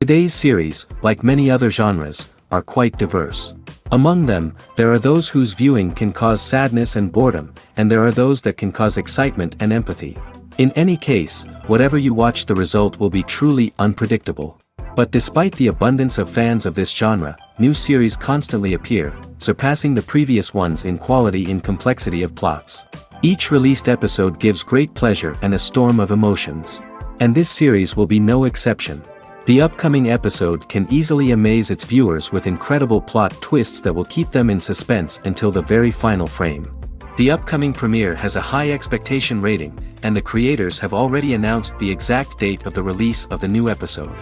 Today's series, like many other genres, are quite diverse. Among them, there are those whose viewing can cause sadness and boredom, and there are those that can cause excitement and empathy. In any case, whatever you watch, the result will be truly unpredictable. But despite the abundance of fans of this genre, new series constantly appear, surpassing the previous ones in quality and complexity of plots. Each released episode gives great pleasure and a storm of emotions. And this series will be no exception. The upcoming episode can easily amaze its viewers with incredible plot twists that will keep them in suspense until the very final frame. The upcoming premiere has a high expectation rating, and the creators have already announced the exact date of the release of the new episode.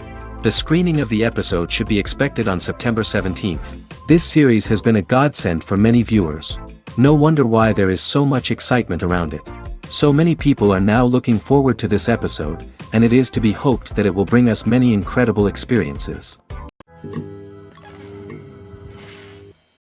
The screening of the episode should be expected on September 17th. This series has been a godsend for many viewers. No wonder why there is so much excitement around it. So many people are now looking forward to this episode, and it is to be hoped that it will bring us many incredible experiences.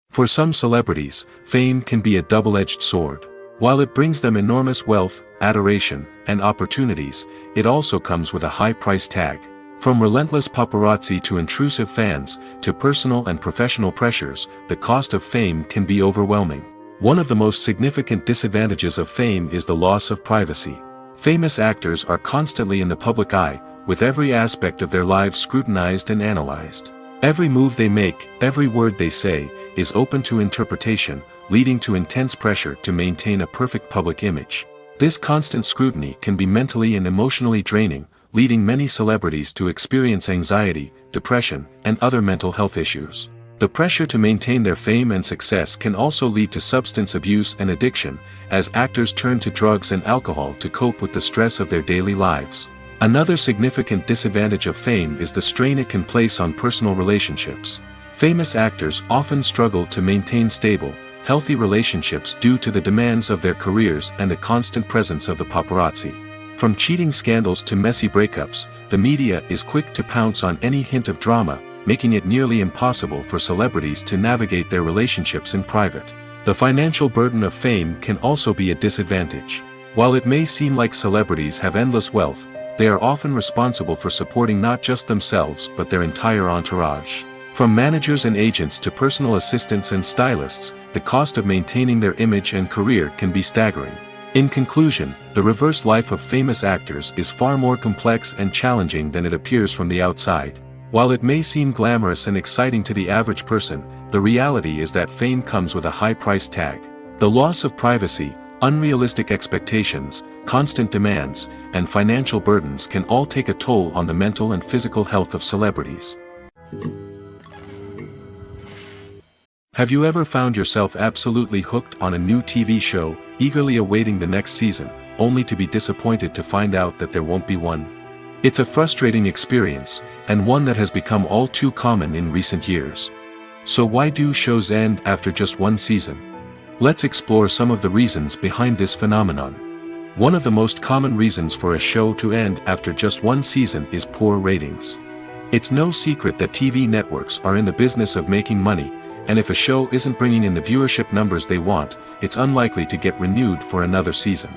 For some celebrities, fame can be a double-edged sword. While it brings them enormous wealth, adoration, and opportunities, it also comes with a high price tag. From relentless paparazzi to intrusive fans, to personal and professional pressures, the cost of fame can be overwhelming. One of the most significant disadvantages of fame is the loss of privacy. Famous actors are constantly in the public eye, with every aspect of their lives scrutinized and analyzed. Every move they make, every word they say, is open to interpretation, leading to intense pressure to maintain a perfect public image. This constant scrutiny can be mentally and emotionally draining, leading many celebrities to experience anxiety, depression, and other mental health issues. The pressure to maintain their fame and success can also lead to substance abuse and addiction, as actors turn to drugs and alcohol to cope with the stress of their daily lives. Another significant disadvantage of fame is the strain it can place on personal relationships. Famous actors often struggle to maintain stable, healthy relationships due to the demands of their careers and the constant presence of the paparazzi. From cheating scandals to messy breakups, the media is quick to pounce on any hint of drama, making it nearly impossible for celebrities to navigate their relationships in private. The financial burden of fame can also be a disadvantage. While it may seem like celebrities have endless wealth, they are often responsible for supporting not just themselves but their entire entourage. From managers and agents to personal assistants and stylists, the cost of maintaining their image and career can be staggering. In conclusion, the reverse life of famous actors is far more complex and challenging than it appears from the outside. While it may seem glamorous and exciting to the average person, the reality is that fame comes with a high price tag. The loss of privacy, unrealistic expectations, constant demands, and financial burdens can all take a toll on the mental and physical health of celebrities. Have you ever found yourself absolutely hooked on a new TV show, eagerly awaiting the next season, only to be disappointed to find out that there won't be one? It's a frustrating experience, and one that has become all too common in recent years. So why do shows end after just one season? Let's explore some of the reasons behind this phenomenon. One of the most common reasons for a show to end after just one season is poor ratings. It's no secret that TV networks are in the business of making money, and if a show isn't bringing in the viewership numbers they want, it's unlikely to get renewed for another season.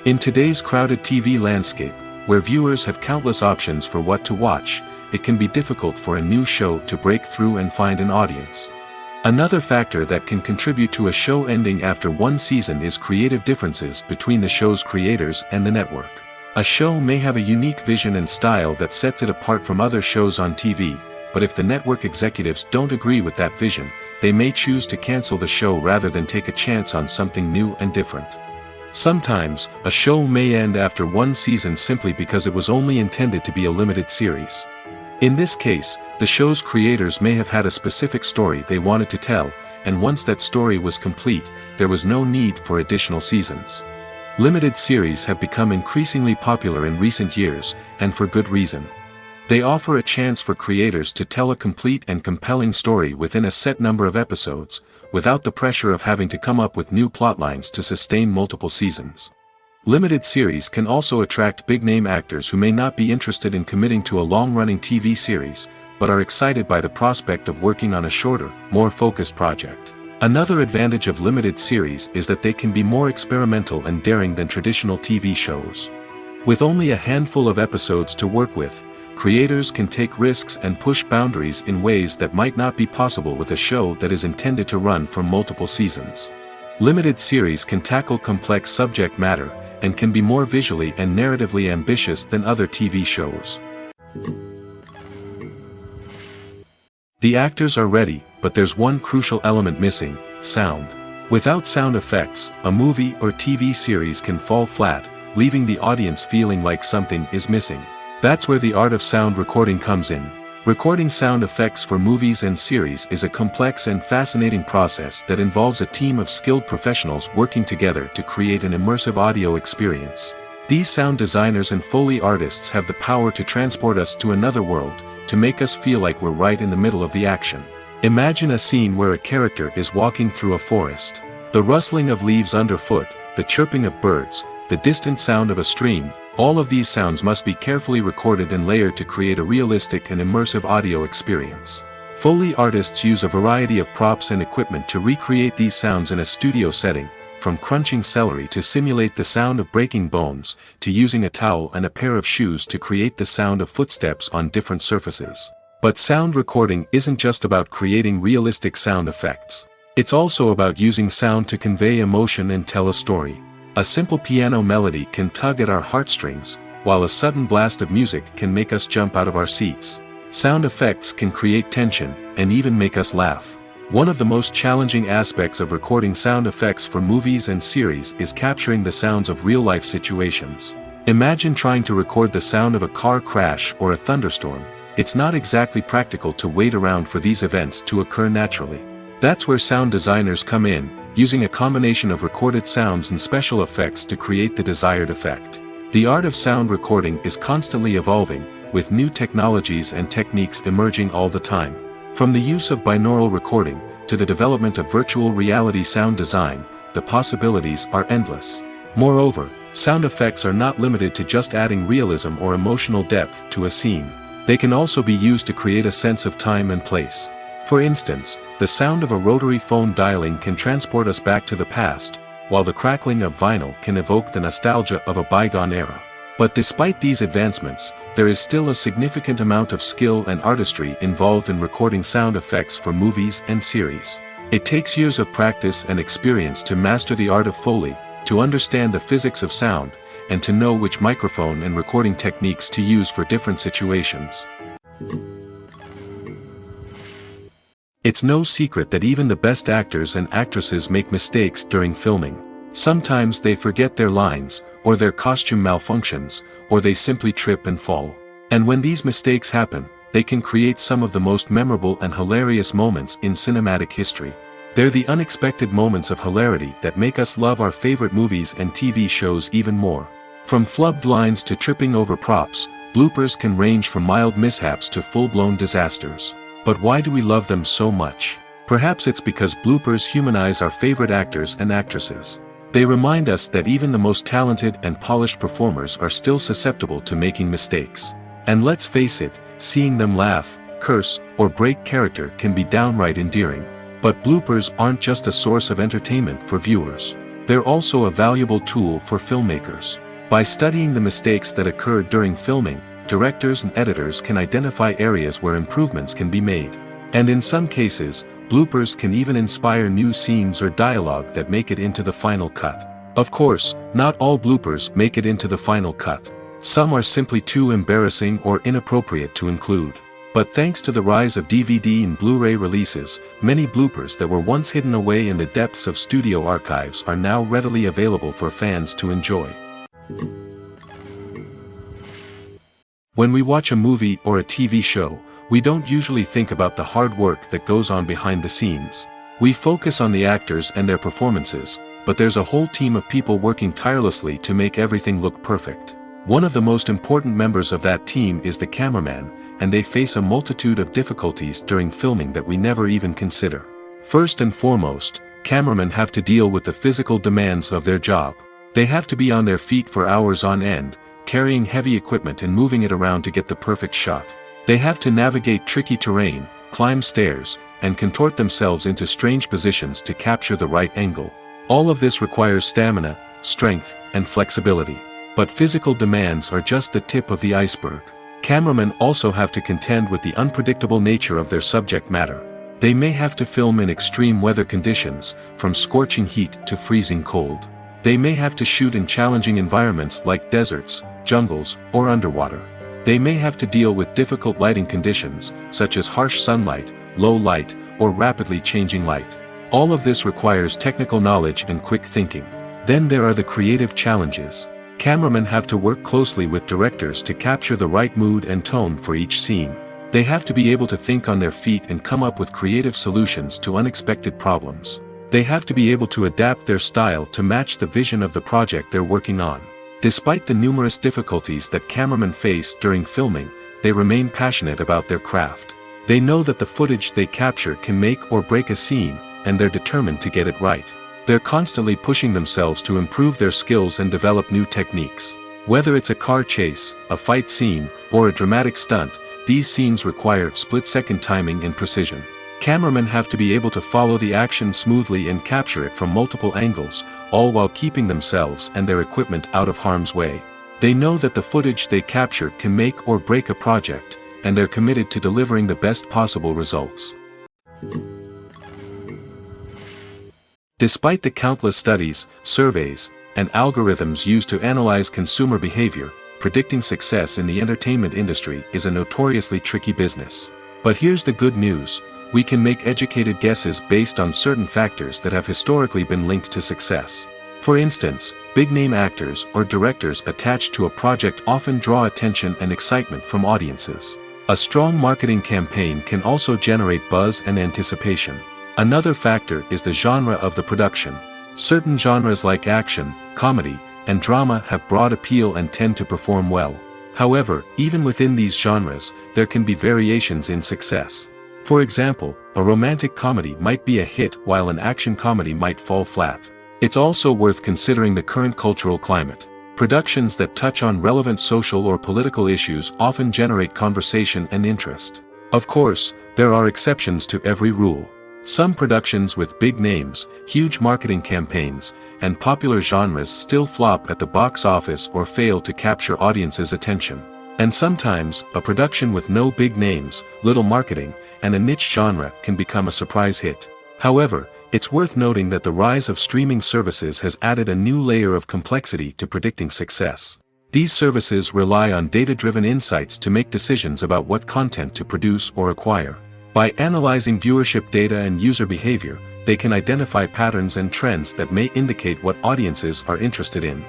In today's crowded TV landscape, where viewers have countless options for what to watch, it can be difficult for a new show to break through and find an audience. Another factor that can contribute to a show ending after one season is creative differences between the show's creators and the network. A show may have a unique vision and style that sets it apart from other shows on TV, but if the network executives don't agree with that vision, they may choose to cancel the show rather than take a chance on something new and different. Sometimes, a show may end after one season simply because it was only intended to be a limited series. In this case, the show's creators may have had a specific story they wanted to tell, and once that story was complete, there was no need for additional seasons. Limited series have become increasingly popular in recent years, and for good reason. They offer a chance for creators to tell a complete and compelling story within a set number of episodes, without the pressure of having to come up with new plotlines to sustain multiple seasons. Limited series can also attract big-name actors who may not be interested in committing to a long-running TV series, but are excited by the prospect of working on a shorter, more focused project. Another advantage of limited series is that they can be more experimental and daring than traditional TV shows. With only a handful of episodes to work with, creators can take risks and push boundaries in ways that might not be possible with a show that is intended to run for multiple seasons. Limited series can tackle complex subject matter, and can be more visually and narratively ambitious than other TV shows. The actors are ready, but there's one crucial element missing: sound. Without sound effects, a movie or TV series can fall flat, leaving the audience feeling like something is missing. That's where the art of sound recording comes in. Recording sound effects for movies and series is a complex and fascinating process that involves a team of skilled professionals working together to create an immersive audio experience. These sound designers and Foley artists have the power to transport us to another world, to make us feel like we're right in the middle of the action. Imagine a scene where a character is walking through a forest. The rustling of leaves underfoot, the chirping of birds, the distant sound of a stream, all of these sounds must be carefully recorded and layered to create a realistic and immersive audio experience. Foley artists use a variety of props and equipment to recreate these sounds in a studio setting, from crunching celery to simulate the sound of breaking bones, to using a towel and a pair of shoes to create the sound of footsteps on different surfaces. But sound recording isn't just about creating realistic sound effects. It's also about using sound to convey emotion and tell a story. A simple piano melody can tug at our heartstrings, while a sudden blast of music can make us jump out of our seats. Sound effects can create tension, and even make us laugh. One of the most challenging aspects of recording sound effects for movies and series is capturing the sounds of real-life situations. Imagine trying to record the sound of a car crash or a thunderstorm. It's not exactly practical to wait around for these events to occur naturally. That's where sound designers come in, using a combination of recorded sounds and special effects to create the desired effect. The art of sound recording is constantly evolving, with new technologies and techniques emerging all the time. From the use of binaural recording, to the development of virtual reality sound design, the possibilities are endless. Moreover, sound effects are not limited to just adding realism or emotional depth to a scene. They can also be used to create a sense of time and place. For instance, the sound of a rotary phone dialing can transport us back to the past, while the crackling of vinyl can evoke the nostalgia of a bygone era. But despite these advancements, there is still a significant amount of skill and artistry involved in recording sound effects for movies and series. It takes years of practice and experience to master the art of Foley, to understand the physics of sound, and to know which microphone and recording techniques to use for different situations. It's no secret that even the best actors and actresses make mistakes during filming. Sometimes they forget their lines, or their costume malfunctions, or they simply trip and fall. And when these mistakes happen, they can create some of the most memorable and hilarious moments in cinematic history. They're the unexpected moments of hilarity that make us love our favorite movies and TV shows even more. From flubbed lines to tripping over props, bloopers can range from mild mishaps to full-blown disasters. But why do we love them so much? Perhaps it's because bloopers humanize our favorite actors and actresses. They remind us that even the most talented and polished performers are still susceptible to making mistakes. And let's face it, seeing them laugh, curse, or break character can be downright endearing. But bloopers aren't just a source of entertainment for viewers. They're also a valuable tool for filmmakers. By studying the mistakes that occurred during filming, directors and editors can identify areas where improvements can be made. And in some cases, bloopers can even inspire new scenes or dialogue that make it into the final cut. Of course, not all bloopers make it into the final cut. Some are simply too embarrassing or inappropriate to include. But thanks to the rise of DVD and Blu-ray releases, many bloopers that were once hidden away in the depths of studio archives are now readily available for fans to enjoy. When we watch a movie or a TV show, we don't usually think about the hard work that goes on behind the scenes. We focus on the actors and their performances, but there's a whole team of people working tirelessly to make everything look perfect. One of the most important members of that team is the cameraman, and they face a multitude of difficulties during filming that we never even consider. First and foremost, cameramen have to deal with the physical demands of their job. They have to be on their feet for hours on end, carrying heavy equipment and moving it around to get the perfect shot. They have to navigate tricky terrain, climb stairs, and contort themselves into strange positions to capture the right angle. All of this requires stamina, strength, and flexibility. But physical demands are just the tip of the iceberg. Cameramen also have to contend with the unpredictable nature of their subject matter. They may have to film in extreme weather conditions, from scorching heat to freezing cold. They may have to shoot in challenging environments like deserts, jungles, or underwater. They may have to deal with difficult lighting conditions, such as harsh sunlight, low light, or rapidly changing light. All of this requires technical knowledge and quick thinking. Then there are the creative challenges. Cameramen have to work closely with directors to capture the right mood and tone for each scene. They have to be able to think on their feet and come up with creative solutions to unexpected problems. They have to be able to adapt their style to match the vision of the project they're working on. Despite the numerous difficulties that cameramen face during filming, they remain passionate about their craft. They know that the footage they capture can make or break a scene, and they're determined to get it right. They're constantly pushing themselves to improve their skills and develop new techniques. Whether it's a car chase, a fight scene, or a dramatic stunt, these scenes require split-second timing and precision. Cameramen have to be able to follow the action smoothly and capture it from multiple angles, all while keeping themselves and their equipment out of harm's way. They know that the footage they capture can make or break a project, and they're committed to delivering the best possible results. Despite the countless studies, surveys, and algorithms used to analyze consumer behavior, predicting success in the entertainment industry is a notoriously tricky business. But here's the good news: we can make educated guesses based on certain factors that have historically been linked to success. For instance, big-name actors or directors attached to a project often draw attention and excitement from audiences. A strong marketing campaign can also generate buzz and anticipation. Another factor is the genre of the production. Certain genres like action, comedy, and drama have broad appeal and tend to perform well. However, even within these genres, there can be variations in success. For example, a romantic comedy might be a hit while an action comedy might fall flat. It's also worth considering the current cultural climate. Productions that touch on relevant social or political issues often generate conversation and interest. Of course, there are exceptions to every rule. Some productions with big names, huge marketing campaigns, and popular genres still flop at the box office or fail to capture audiences' attention. And sometimes, a production with no big names, little marketing, and a niche genre can become a surprise hit. However, it's worth noting that the rise of streaming services has added a new layer of complexity to predicting success. These services rely on data-driven insights to make decisions about what content to produce or acquire. By analyzing viewership data and user behavior, they can identify patterns and trends that may indicate what audiences are interested in.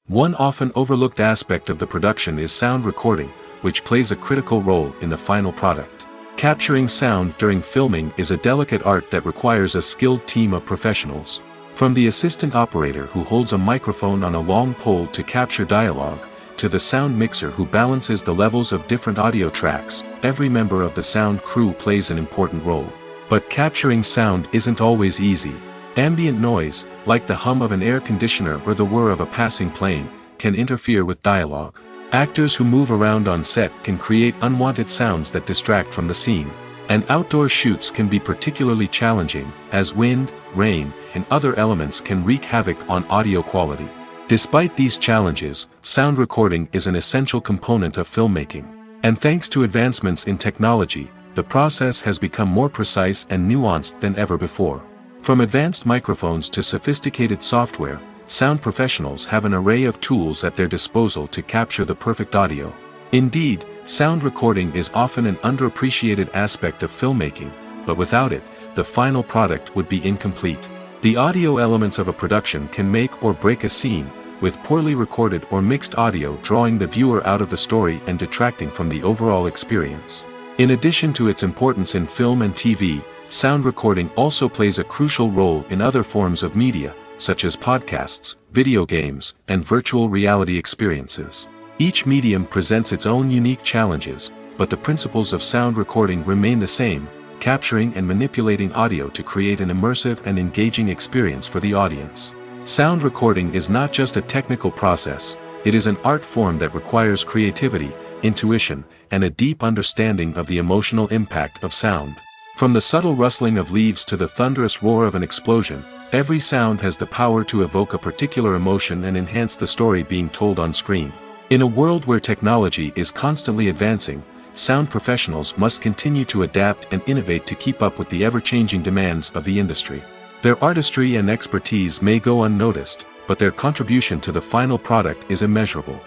One often overlooked aspect of the production is sound recording, which plays a critical role in the final product. Capturing sound during filming is a delicate art that requires a skilled team of professionals. From the assistant operator who holds a microphone on a long pole to capture dialogue, to the sound mixer who balances the levels of different audio tracks, every member of the sound crew plays an important role. But capturing sound isn't always easy. Ambient noise, like the hum of an air conditioner or the whir of a passing plane, can interfere with dialogue. Actors who move around on set can create unwanted sounds that distract from the scene. And outdoor shoots can be particularly challenging, as wind, rain, and other elements can wreak havoc on audio quality. Despite these challenges, sound recording is an essential component of filmmaking. And thanks to advancements in technology, the process has become more precise and nuanced than ever before. From advanced microphones to sophisticated software, sound professionals have an array of tools at their disposal to capture the perfect audio. Indeed, sound recording is often an underappreciated aspect of filmmaking, but without it, the final product would be incomplete. The audio elements of a production can make or break a scene, with poorly recorded or mixed audio drawing the viewer out of the story and detracting from the overall experience. In addition to its importance in film and TV, sound recording also plays a crucial role in other forms of media, such as podcasts, video games, and virtual reality experiences. Each medium presents its own unique challenges, but the principles of sound recording remain the same: capturing and manipulating audio to create an immersive and engaging experience for the audience. Sound recording is not just a technical process, it is an art form that requires creativity, intuition, and a deep understanding of the emotional impact of sound. From the subtle rustling of leaves to the thunderous roar of an explosion, Every sound has the power to evoke a particular emotion and enhance the story being told on screen. In a world where technology is constantly advancing, sound professionals must continue to adapt and innovate to keep up with the ever-changing demands of the industry. Their artistry and expertise may go unnoticed, but their contribution to the final product is immeasurable.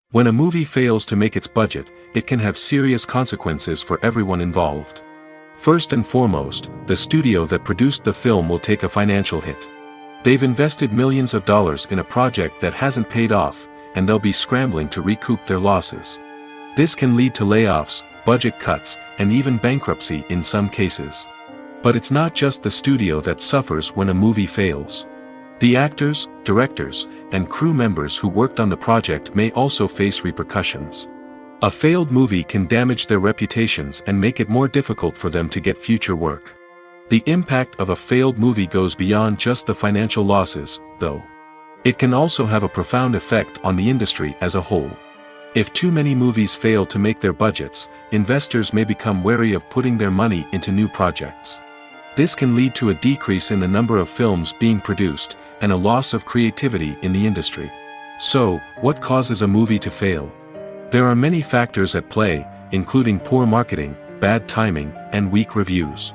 When a movie fails to make its budget, it can have serious consequences for everyone involved. First and foremost, the studio that produced the film will take a financial hit. They've invested millions of dollars in a project that hasn't paid off, and they'll be scrambling to recoup their losses. This can lead to layoffs, budget cuts, and even bankruptcy in some cases. But it's not just the studio that suffers when a movie fails. The actors, directors, and crew members who worked on the project may also face repercussions. A failed movie can damage their reputations and make it more difficult for them to get future work. The impact of a failed movie goes beyond just the financial losses, though. It can also have a profound effect on the industry as a whole. If too many movies fail to make their budgets, investors may become wary of putting their money into new projects. This can lead to a decrease in the number of films being produced, and a loss of creativity in the industry. So, what causes a movie to fail? There are many factors at play, including poor marketing, bad timing, and weak reviews.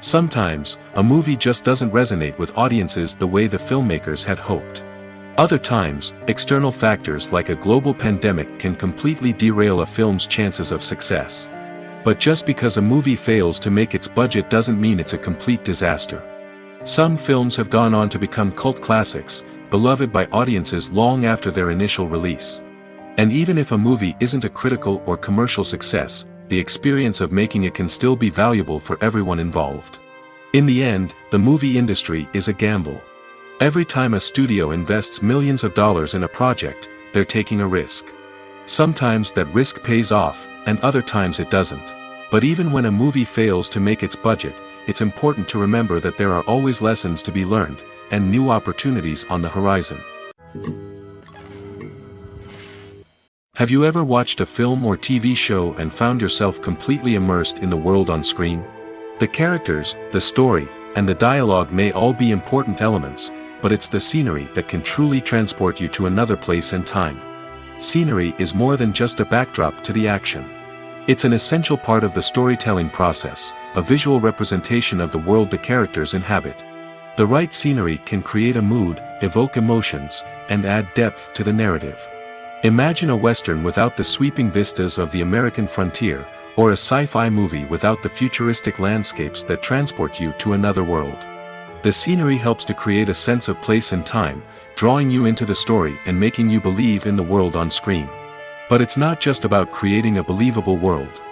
Sometimes, a movie just doesn't resonate with audiences the way the filmmakers had hoped. Other times, external factors like a global pandemic can completely derail a film's chances of success. But just because a movie fails to make its budget doesn't mean it's a complete disaster. Some films have gone on to become cult classics, beloved by audiences long after their initial release. And even if a movie isn't a critical or commercial success, the experience of making it can still be valuable for everyone involved. In the end, the movie industry is a gamble. Every time a studio invests millions of dollars in a project, they're taking a risk. Sometimes that risk pays off, and other times it doesn't. But even when a movie fails to make its budget, it's important to remember that there are always lessons to be learned, and new opportunities on the horizon. Have you ever watched a film or TV show and found yourself completely immersed in the world on screen? The characters, the story, and the dialogue may all be important elements, but it's the scenery that can truly transport you to another place and time. Scenery is more than just a backdrop to the action. It's an essential part of the storytelling process, a visual representation of the world the characters inhabit. The right scenery can create a mood, evoke emotions, and add depth to the narrative. Imagine a Western without the sweeping vistas of the American frontier, or a sci-fi movie without the futuristic landscapes that transport you to another world. The scenery helps to create a sense of place and time, drawing you into the story and making you believe in the world on screen. But it's not just about creating a believable world.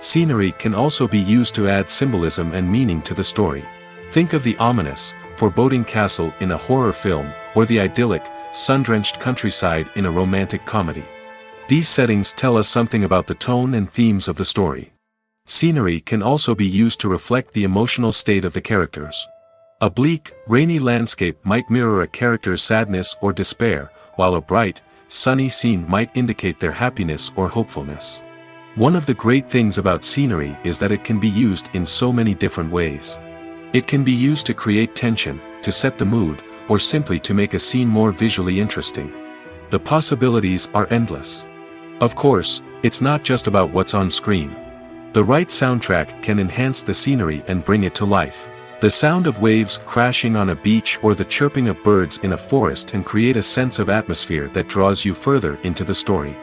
Scenery can also be used to add symbolism and meaning to the story. Think of the ominous, foreboding castle in a horror film, or the idyllic, sun-drenched countryside in a romantic comedy. These settings tell us something about the tone and themes of the story. Scenery can also be used to reflect the emotional state of the characters. A bleak, rainy landscape might mirror a character's sadness or despair, while a bright, sunny scene might indicate their happiness or hopefulness. One of the great things about scenery is that it can be used in so many different ways. It can be used to create tension, to set the mood, or simply to make a scene more visually interesting. The possibilities are endless. Of course, it's not just about what's on screen. The right soundtrack can enhance the scenery and bring it to life. The sound of waves crashing on a beach or the chirping of birds in a forest can create a sense of atmosphere that draws you further into the story.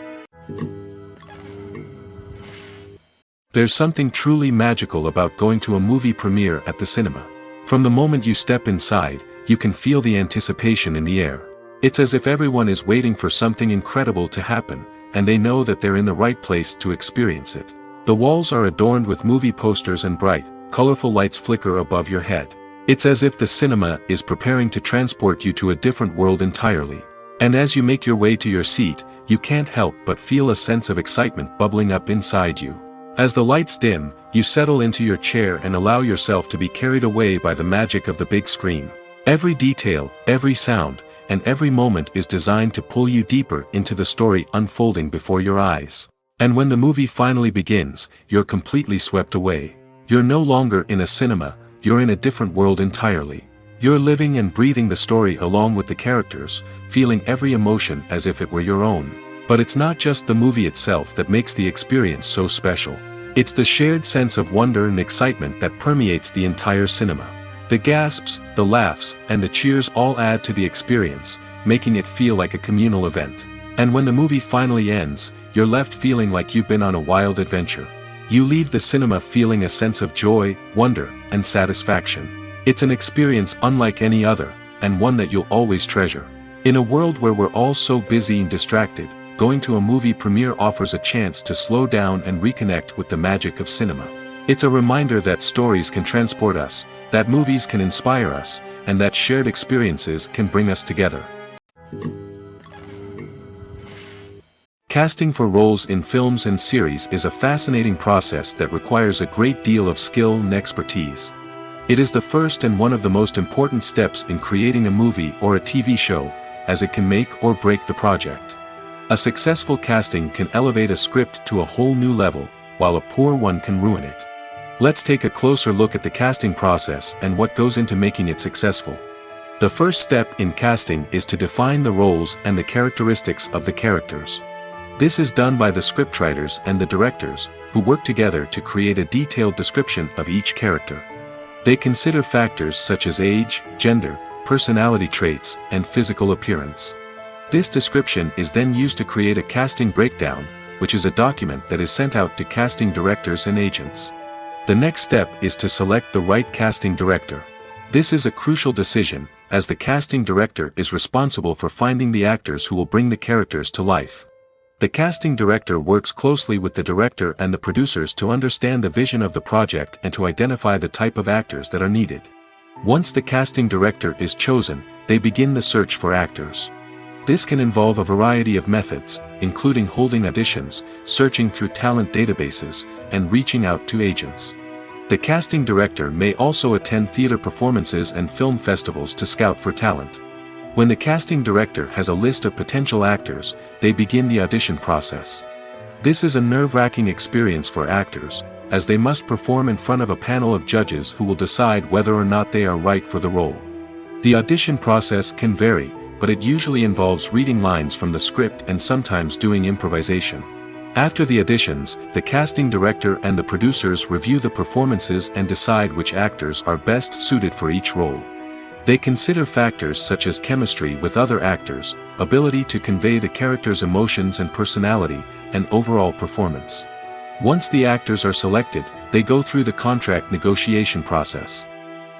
There's something truly magical about going to a movie premiere at the cinema. From the moment you step inside, you can feel the anticipation in the air. It's as if everyone is waiting for something incredible to happen, and they know that they're in the right place to experience it. The walls are adorned with movie posters and bright, colorful lights flicker above your head. It's as if the cinema is preparing to transport you to a different world entirely. And as you make your way to your seat, you can't help but feel a sense of excitement bubbling up inside you. As the lights dim, you settle into your chair and allow yourself to be carried away by the magic of the big screen. Every detail, every sound, and every moment is designed to pull you deeper into the story unfolding before your eyes. And when the movie finally begins, you're completely swept away. You're no longer in a cinema, you're in a different world entirely. You're living and breathing the story along with the characters, feeling every emotion as if it were your own. But it's not just the movie itself that makes the experience so special. It's the shared sense of wonder and excitement that permeates the entire cinema. The gasps, the laughs, and the cheers all add to the experience, making it feel like a communal event. And when the movie finally ends, you're left feeling like you've been on a wild adventure. You leave the cinema feeling a sense of joy, wonder, and satisfaction. It's an experience unlike any other, and one that you'll always treasure. In a world where we're all so busy and distracted, going to a movie premiere offers a chance to slow down and reconnect with the magic of cinema. It's a reminder that stories can transport us, that movies can inspire us, and that shared experiences can bring us together. Casting for roles in films and series is a fascinating process that requires a great deal of skill and expertise. It is the first and one of the most important steps in creating a movie or a TV show, as it can make or break the project. A successful casting can elevate a script to a whole new level, while a poor one can ruin it. Let's take a closer look at the casting process and what goes into making it successful. The first step in casting is to define the roles and the characteristics of the characters. This is done by the scriptwriters and the directors, who work together to create a detailed description of each character. They consider factors such as age, gender, personality traits, and physical appearance. This description is then used to create a casting breakdown, which is a document that is sent out to casting directors and agents. The next step is to select the right casting director. This is a crucial decision, as the casting director is responsible for finding the actors who will bring the characters to life. The casting director works closely with the director and the producers to understand the vision of the project and to identify the type of actors that are needed. Once the casting director is chosen, they begin the search for actors. This can involve a variety of methods, including holding auditions, searching through talent databases, and reaching out to agents. The casting director may also attend theater performances and film festivals to scout for talent. When the casting director has a list of potential actors, they begin the audition process. This is a nerve-wracking experience for actors, as they must perform in front of a panel of judges who will decide whether or not they are right for the role. The audition process can vary, but it usually involves reading lines from the script and sometimes doing improvisation. After the auditions, the casting director and the producers review the performances and decide which actors are best suited for each role. They consider factors such as chemistry with other actors, ability to convey the character's emotions and personality, and overall performance. Once the actors are selected, they go through the contract negotiation process.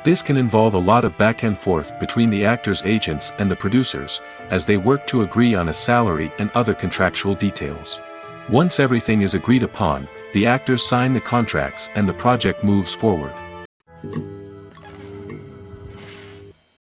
This can involve a lot of back and forth between the actors' agents and the producers, as they work to agree on a salary and other contractual details. Once everything is agreed upon, the actors sign the contracts and the project moves forward.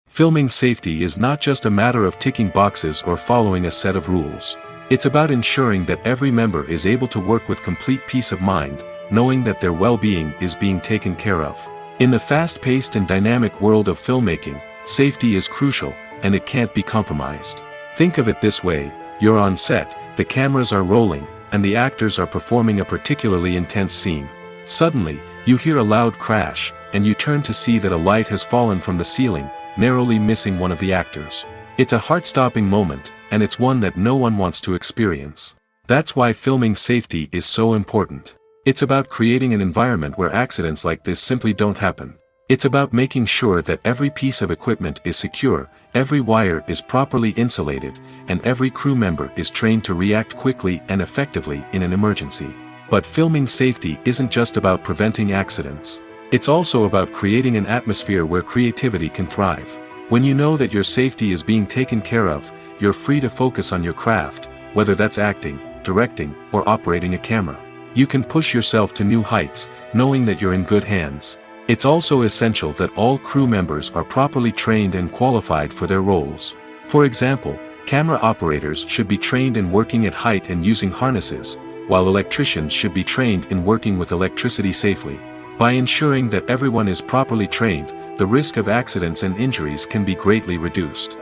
Filming safety is not just a matter of ticking boxes or following a set of rules. It's about ensuring that every member is able to work with complete peace of mind, knowing that their well-being is being taken care of. In the fast-paced and dynamic world of filmmaking, safety is crucial, and it can't be compromised. Think of it this way: you're on set, the cameras are rolling, and the actors are performing a particularly intense scene. Suddenly, you hear a loud crash, and you turn to see that a light has fallen from the ceiling, narrowly missing one of the actors. It's a heart-stopping moment, and it's one that no one wants to experience. That's why filming safety is so important. It's about creating an environment where accidents like this simply don't happen. It's about making sure that every piece of equipment is secure, every wire is properly insulated, and every crew member is trained to react quickly and effectively in an emergency. But filming safety isn't just about preventing accidents. It's also about creating an atmosphere where creativity can thrive. When you know that your safety is being taken care of, you're free to focus on your craft, whether that's acting, directing, or operating a camera. You can push yourself to new heights, knowing that you're in good hands. It's also essential that all crew members are properly trained and qualified for their roles. For example, camera operators should be trained in working at height and using harnesses, while electricians should be trained in working with electricity safely. By ensuring that everyone is properly trained, the risk of accidents and injuries can be greatly reduced.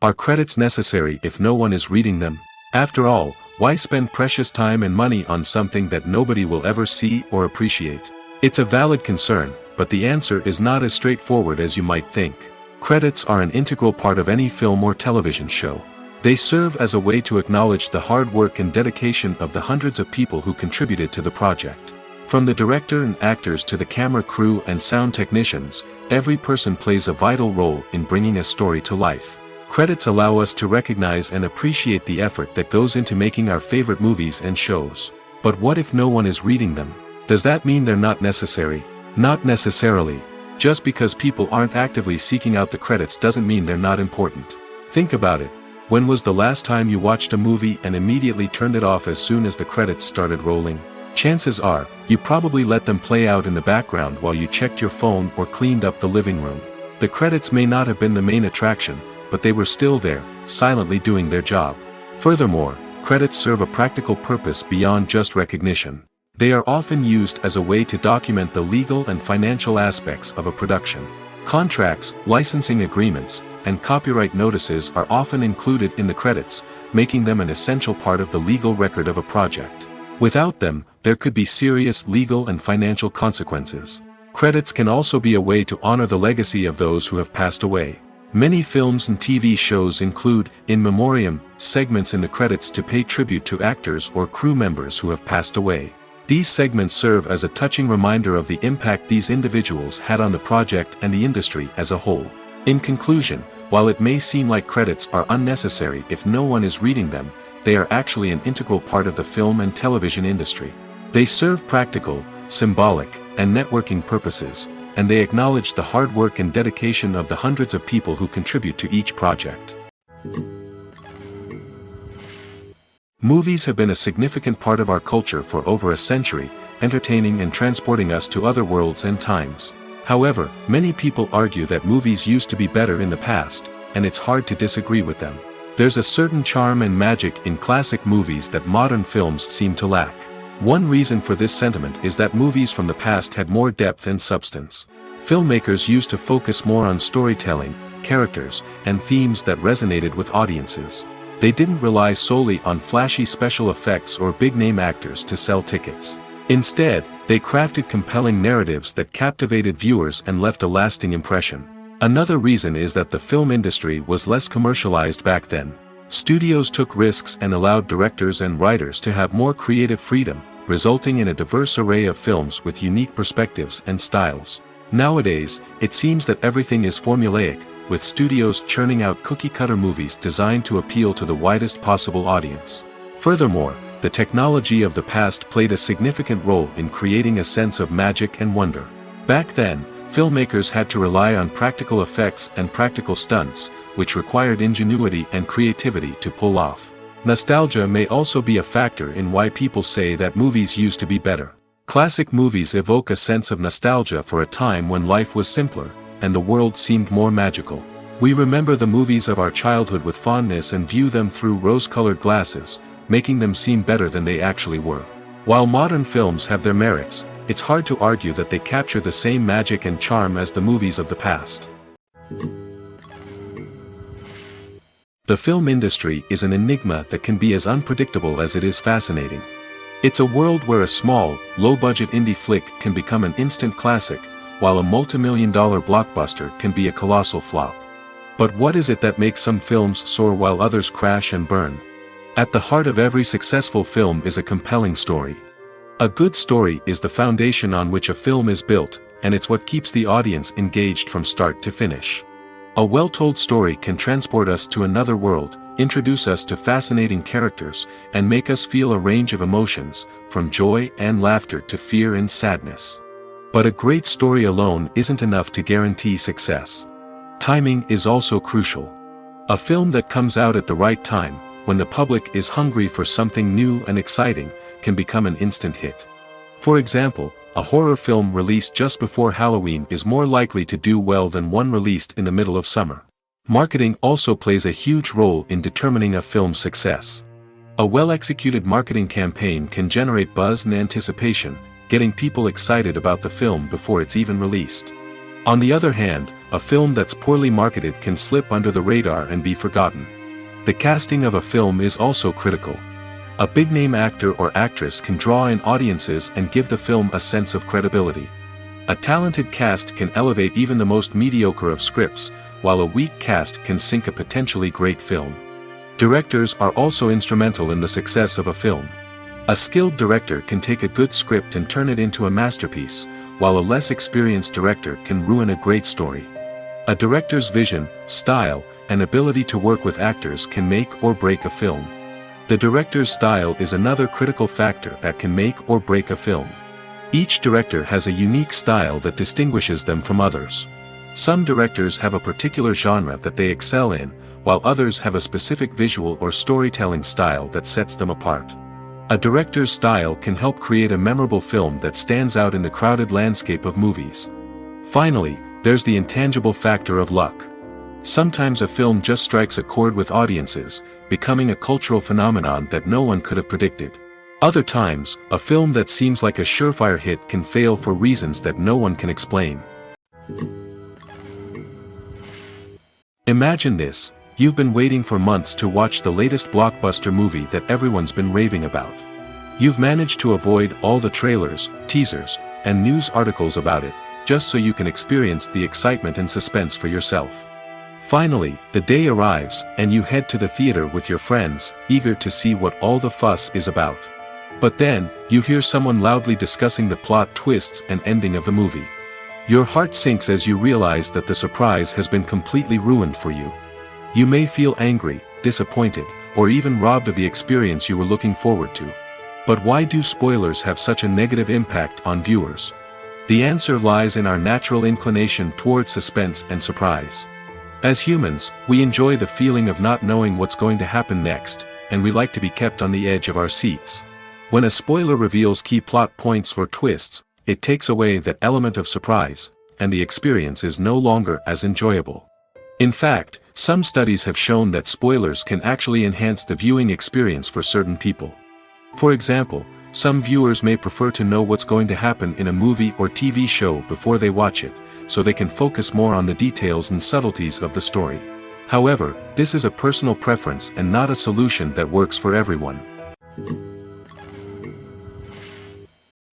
Are credits necessary if no one is reading them? After all, Why spend precious time and money on something that nobody will ever see or appreciate? It's a valid concern, but the answer is not as straightforward as you might think. Credits are an integral part of any film or television show. They serve as a way to acknowledge the hard work and dedication of the hundreds of people who contributed to the project. From the director and actors to the camera crew and sound technicians, every person plays a vital role in bringing a story to life. Credits allow us to recognize and appreciate the effort that goes into making our favorite movies and shows. But what if no one is reading them? Does that mean they're not necessary? Not necessarily. Just because people aren't actively seeking out the credits doesn't mean they're not important. Think about it. When was the last time you watched a movie and immediately turned it off as soon as the credits started rolling? Chances are, you probably let them play out in the background while you checked your phone or cleaned up the living room. The credits may not have been the main attraction, but they were still there, silently doing their job. Furthermore, credits serve a practical purpose beyond just recognition. They are often used as a way to document the legal and financial aspects of a production. Contracts, licensing agreements, and copyright notices are often included in the credits, making them an essential part of the legal record of a project. Without them, there could be serious legal and financial consequences. Credits can also be a way to honor the legacy of those who have passed away. Many films and TV shows include, in memoriam, segments in the credits to pay tribute to actors or crew members who have passed away. These segments serve as a touching reminder of the impact these individuals had on the project and the industry as a whole. In conclusion, while it may seem like credits are unnecessary if no one is reading them, they are actually an integral part of the film and television industry. They serve practical, symbolic, and networking purposes, and they acknowledge the hard work and dedication of the hundreds of people who contribute to each project. Movies have been a significant part of our culture for over a century, entertaining and transporting us to other worlds and times. However, many people argue that movies used to be better in the past, and it's hard to disagree with them. There's a certain charm and magic in classic movies that modern films seem to lack. One reason for this sentiment is that movies from the past had more depth and substance. Filmmakers used to focus more on storytelling, characters, and themes that resonated with audiences. They didn't rely solely on flashy special effects or big-name actors to sell tickets. Instead, they crafted compelling narratives that captivated viewers and left a lasting impression. Another reason is that the film industry was less commercialized back then. Studios took risks and allowed directors and writers to have more creative freedom, resulting in a diverse array of films with unique perspectives and styles. Nowadays, it seems that everything is formulaic, with studios churning out cookie-cutter movies designed to appeal to the widest possible audience. Furthermore, the technology of the past played a significant role in creating a sense of magic and wonder. Back then, filmmakers had to rely on practical effects and practical stunts, which required ingenuity and creativity to pull off. Nostalgia may also be a factor in why people say that movies used to be better. Classic movies evoke a sense of nostalgia for a time when life was simpler, and the world seemed more magical. We remember the movies of our childhood with fondness and view them through rose-colored glasses, making them seem better than they actually were. While modern films have their merits, it's hard to argue that they capture the same magic and charm as the movies of the past. The film industry is an enigma that can be as unpredictable as it is fascinating. It's a world where a small, low-budget indie flick can become an instant classic, while a multi-million-dollar blockbuster can be a colossal flop. But what is it that makes some films soar while others crash and burn? At the heart of every successful film is a compelling story. A good story is the foundation on which a film is built, and it's what keeps the audience engaged from start to finish. A well-told story can transport us to another world, introduce us to fascinating characters, and make us feel a range of emotions, from joy and laughter to fear and sadness. But a great story alone isn't enough to guarantee success. Timing is also crucial. A film that comes out at the right time, when the public is hungry for something new and exciting, can become an instant hit. For example, a horror film released just before Halloween is more likely to do well than one released in the middle of summer. Marketing also plays a huge role in determining a film's success. A well-executed marketing campaign can generate buzz and anticipation, getting people excited about the film before it's even released. On the other hand, a film that's poorly marketed can slip under the radar and be forgotten. The casting of a film is also critical. A big-name actor or actress can draw in audiences and give the film a sense of credibility. A talented cast can elevate even the most mediocre of scripts, while a weak cast can sink a potentially great film. Directors are also instrumental in the success of a film. A skilled director can take a good script and turn it into a masterpiece, while a less experienced director can ruin a great story. A director's vision, style, and ability to work with actors can make or break a film. The director's style is another critical factor that can make or break a film. Each director has a unique style that distinguishes them from others. Some directors have a particular genre that they excel in, while others have a specific visual or storytelling style that sets them apart. A director's style can help create a memorable film that stands out in the crowded landscape of movies. Finally, there's the intangible factor of luck. Sometimes a film just strikes a chord with audiences, becoming a cultural phenomenon that no one could have predicted. Other times, a film that seems like a surefire hit can fail for reasons that no one can explain. Imagine this: you've been waiting for months to watch the latest blockbuster movie that everyone's been raving about. You've managed to avoid all the trailers, teasers, and news articles about it, just so you can experience the excitement and suspense for yourself. Finally, the day arrives, and you head to the theater with your friends, eager to see what all the fuss is about. But then, you hear someone loudly discussing the plot twists and ending of the movie. Your heart sinks as you realize that the surprise has been completely ruined for you. You may feel angry, disappointed, or even robbed of the experience you were looking forward to. But why do spoilers have such a negative impact on viewers? The answer lies in our natural inclination toward suspense and surprise. As humans, we enjoy the feeling of not knowing what's going to happen next, and we like to be kept on the edge of our seats. When a spoiler reveals key plot points or twists, it takes away that element of surprise, and the experience is no longer as enjoyable. In fact, some studies have shown that spoilers can actually enhance the viewing experience for certain people. For example, some viewers may prefer to know what's going to happen in a movie or TV show before they watch it, so they can focus more on the details and subtleties of the story. However, this is a personal preference and not a solution that works for everyone.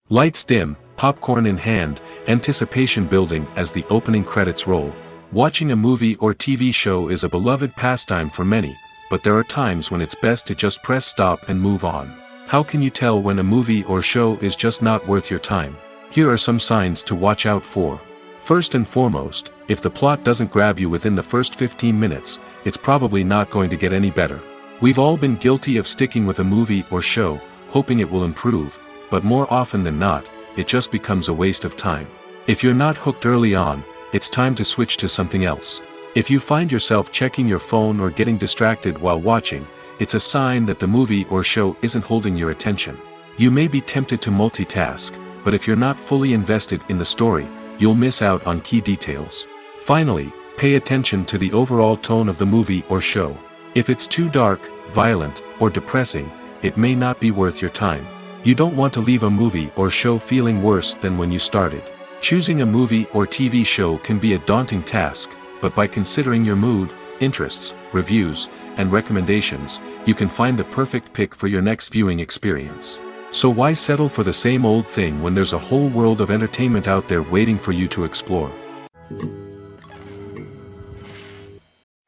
Lights dim, popcorn in hand, anticipation building as the opening credits roll. Watching a movie or TV show is a beloved pastime for many, but there are times when it's best to just press stop and move on. How can you tell when a movie or show is just not worth your time? Here are some signs to watch out for. First and foremost, if the plot doesn't grab you within the first 15 minutes, it's probably not going to get any better. We've all been guilty of sticking with a movie or show, hoping it will improve, but more often than not, it just becomes a waste of time. If you're not hooked early on, it's time to switch to something else. If you find yourself checking your phone or getting distracted while watching, it's a sign that the movie or show isn't holding your attention. You may be tempted to multitask, but if you're not fully invested in the story, you'll miss out on key details. Finally, pay attention to the overall tone of the movie or show. If it's too dark, violent, or depressing, it may not be worth your time. You don't want to leave a movie or show feeling worse than when you started. Choosing a movie or TV show can be a daunting task, but by considering your mood, interests, reviews, and recommendations, you can find the perfect pick for your next viewing experience. So why settle for the same old thing when there's a whole world of entertainment out there waiting for you to explore?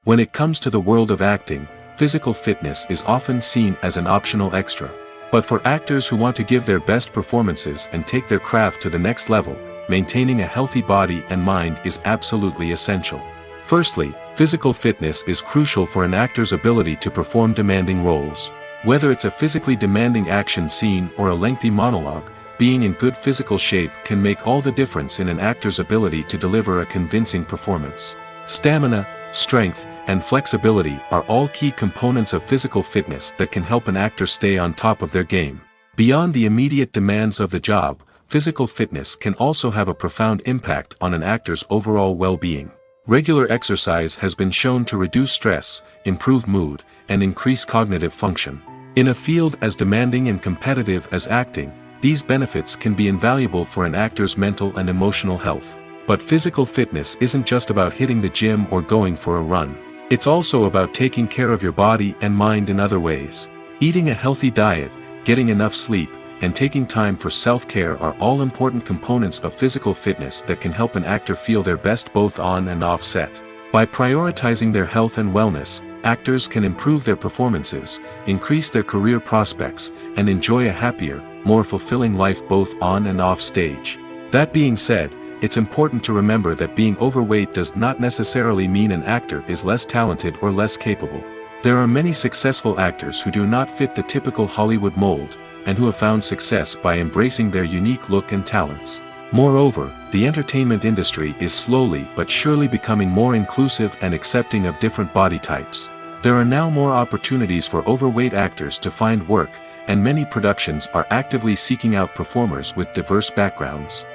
When it comes to the world of acting, physical fitness is often seen as an optional extra. But for actors who want to give their best performances and take their craft to the next level, maintaining a healthy body and mind is absolutely essential. Firstly, physical fitness is crucial for an actor's ability to perform demanding roles. Whether it's a physically demanding action scene or a lengthy monologue, being in good physical shape can make all the difference in an actor's ability to deliver a convincing performance. Stamina, strength, and flexibility are all key components of physical fitness that can help an actor stay on top of their game. Beyond the immediate demands of the job, physical fitness can also have a profound impact on an actor's overall well-being. Regular exercise has been shown to reduce stress, improve mood, and increase cognitive function. In a field as demanding and competitive as acting, these benefits can be invaluable for an actor's mental and emotional health. But physical fitness isn't just about hitting the gym or going for a run. It's also about taking care of your body and mind in other ways. Eating a healthy diet, getting enough sleep, and taking time for self-care are all important components of physical fitness that can help an actor feel their best both on and off set. By prioritizing their health and wellness, actors can improve their performances, increase their career prospects, and enjoy a happier, more fulfilling life both on and off stage. That being said, it's important to remember that being overweight does not necessarily mean an actor is less talented or less capable. There are many successful actors who do not fit the typical Hollywood mold, and who have found success by embracing their unique look and talents. Moreover, the entertainment industry is slowly but surely becoming more inclusive and accepting of different body types. There are now more opportunities for overweight actors to find work, and many productions are actively seeking out performers with diverse backgrounds.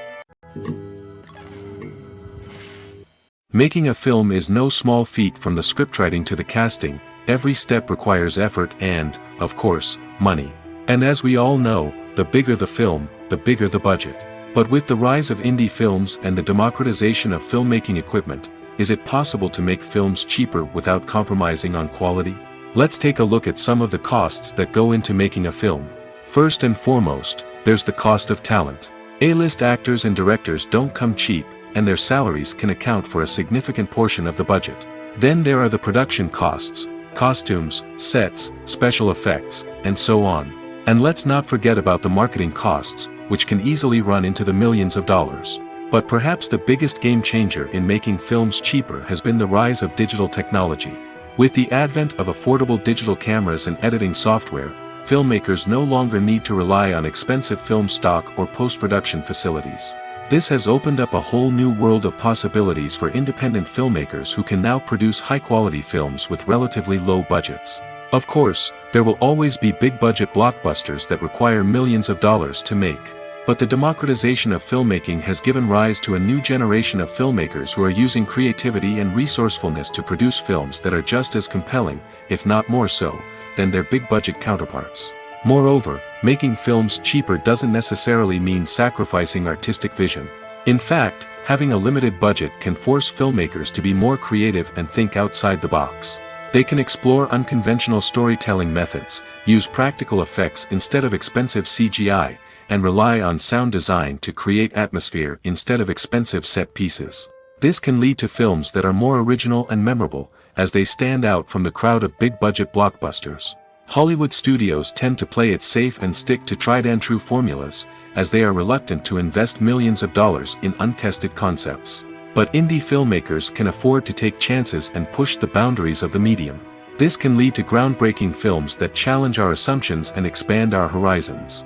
Making a film is no small feat. From the scriptwriting to the casting, every step requires effort and, of course, money. And as we all know, the bigger the film, the bigger the budget. But with the rise of indie films and the democratization of filmmaking equipment, is it possible to make films cheaper without compromising on quality? Let's take a look at some of the costs that go into making a film. First and foremost, there's the cost of talent. A-list actors and directors don't come cheap, and their salaries can account for a significant portion of the budget. Then there are the production costs, costumes, sets, special effects, and so on. And let's not forget about the marketing costs, which can easily run into the millions of dollars. But perhaps the biggest game changer in making films cheaper has been the rise of digital technology. With the advent of affordable digital cameras and editing software, filmmakers no longer need to rely on expensive film stock or post-production facilities. This has opened up a whole new world of possibilities for independent filmmakers who can now produce high-quality films with relatively low budgets. Of course, there will always be big-budget blockbusters that require millions of dollars to make. But the democratization of filmmaking has given rise to a new generation of filmmakers who are using creativity and resourcefulness to produce films that are just as compelling, if not more so, than their big-budget counterparts. Moreover, making films cheaper doesn't necessarily mean sacrificing artistic vision. In fact, having a limited budget can force filmmakers to be more creative and think outside the box. They can explore unconventional storytelling methods, use practical effects instead of expensive CGI, and rely on sound design to create atmosphere instead of expensive set pieces. This can lead to films that are more original and memorable, as they stand out from the crowd of big-budget blockbusters. Hollywood studios tend to play it safe and stick to tried-and-true formulas, as they are reluctant to invest millions of dollars in untested concepts. But indie filmmakers can afford to take chances and push the boundaries of the medium. This can lead to groundbreaking films that challenge our assumptions and expand our horizons.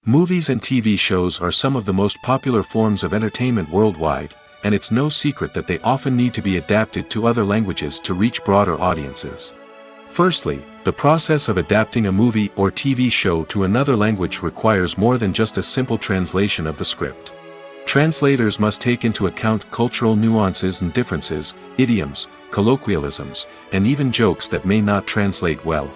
Movies and TV shows are some of the most popular forms of entertainment worldwide, and it's no secret that they often need to be adapted to other languages to reach broader audiences. Firstly, the process of adapting a movie or TV show to another language requires more than just a simple translation of the script. Translators must take into account cultural nuances and differences, idioms, colloquialisms, and even jokes that may not translate well.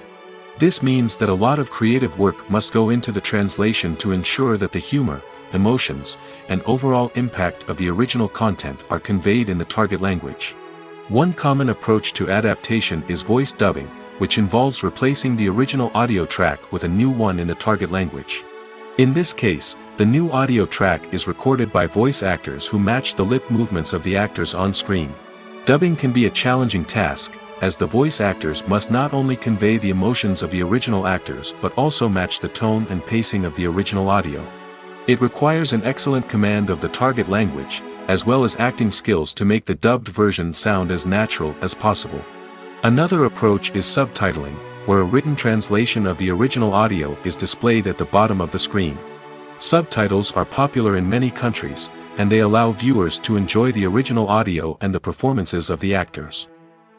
This means that a lot of creative work must go into the translation to ensure that the humor, emotions, and overall impact of the original content are conveyed in the target language. One common approach to adaptation is voice dubbing, which involves replacing the original audio track with a new one in the target language. In this case, the new audio track is recorded by voice actors who match the lip movements of the actors on screen. Dubbing can be a challenging task, as the voice actors must not only convey the emotions of the original actors but also match the tone and pacing of the original audio. It requires an excellent command of the target language, as well as acting skills to make the dubbed version sound as natural as possible. Another approach is subtitling, where a written translation of the original audio is displayed at the bottom of the screen. Subtitles are popular in many countries, and they allow viewers to enjoy the original audio and the performances of the actors.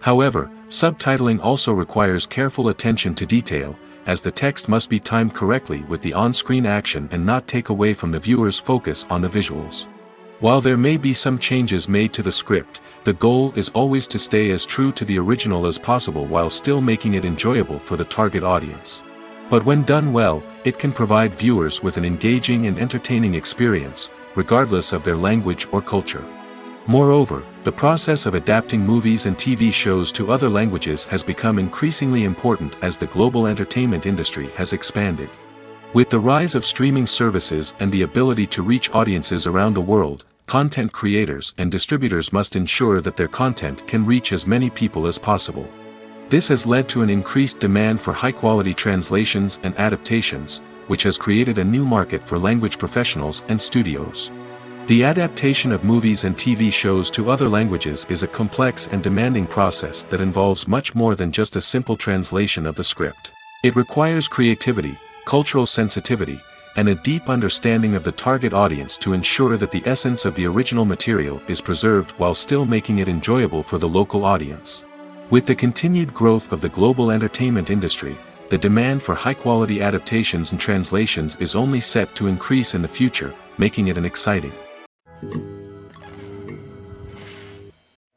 However, subtitling also requires careful attention to detail, as the text must be timed correctly with the on-screen action and not take away from the viewer's focus on the visuals. While there may be some changes made to the script, the goal is always to stay as true to the original as possible while still making it enjoyable for the target audience. But when done well, it can provide viewers with an engaging and entertaining experience, regardless of their language or culture. Moreover, the process of adapting movies and TV shows to other languages has become increasingly important as the global entertainment industry has expanded. With the rise of streaming services and the ability to reach audiences around the world, content creators and distributors must ensure that their content can reach as many people as possible. This has led to an increased demand for high-quality translations and adaptations, which has created a new market for language professionals and studios. The adaptation of movies and TV shows to other languages is a complex and demanding process that involves much more than just a simple translation of the script. It requires creativity, cultural sensitivity, and a deep understanding of the target audience to ensure that the essence of the original material is preserved while still making it enjoyable for the local audience. With the continued growth of the global entertainment industry, the demand for high-quality adaptations and translations is only set to increase in the future, making it an exciting.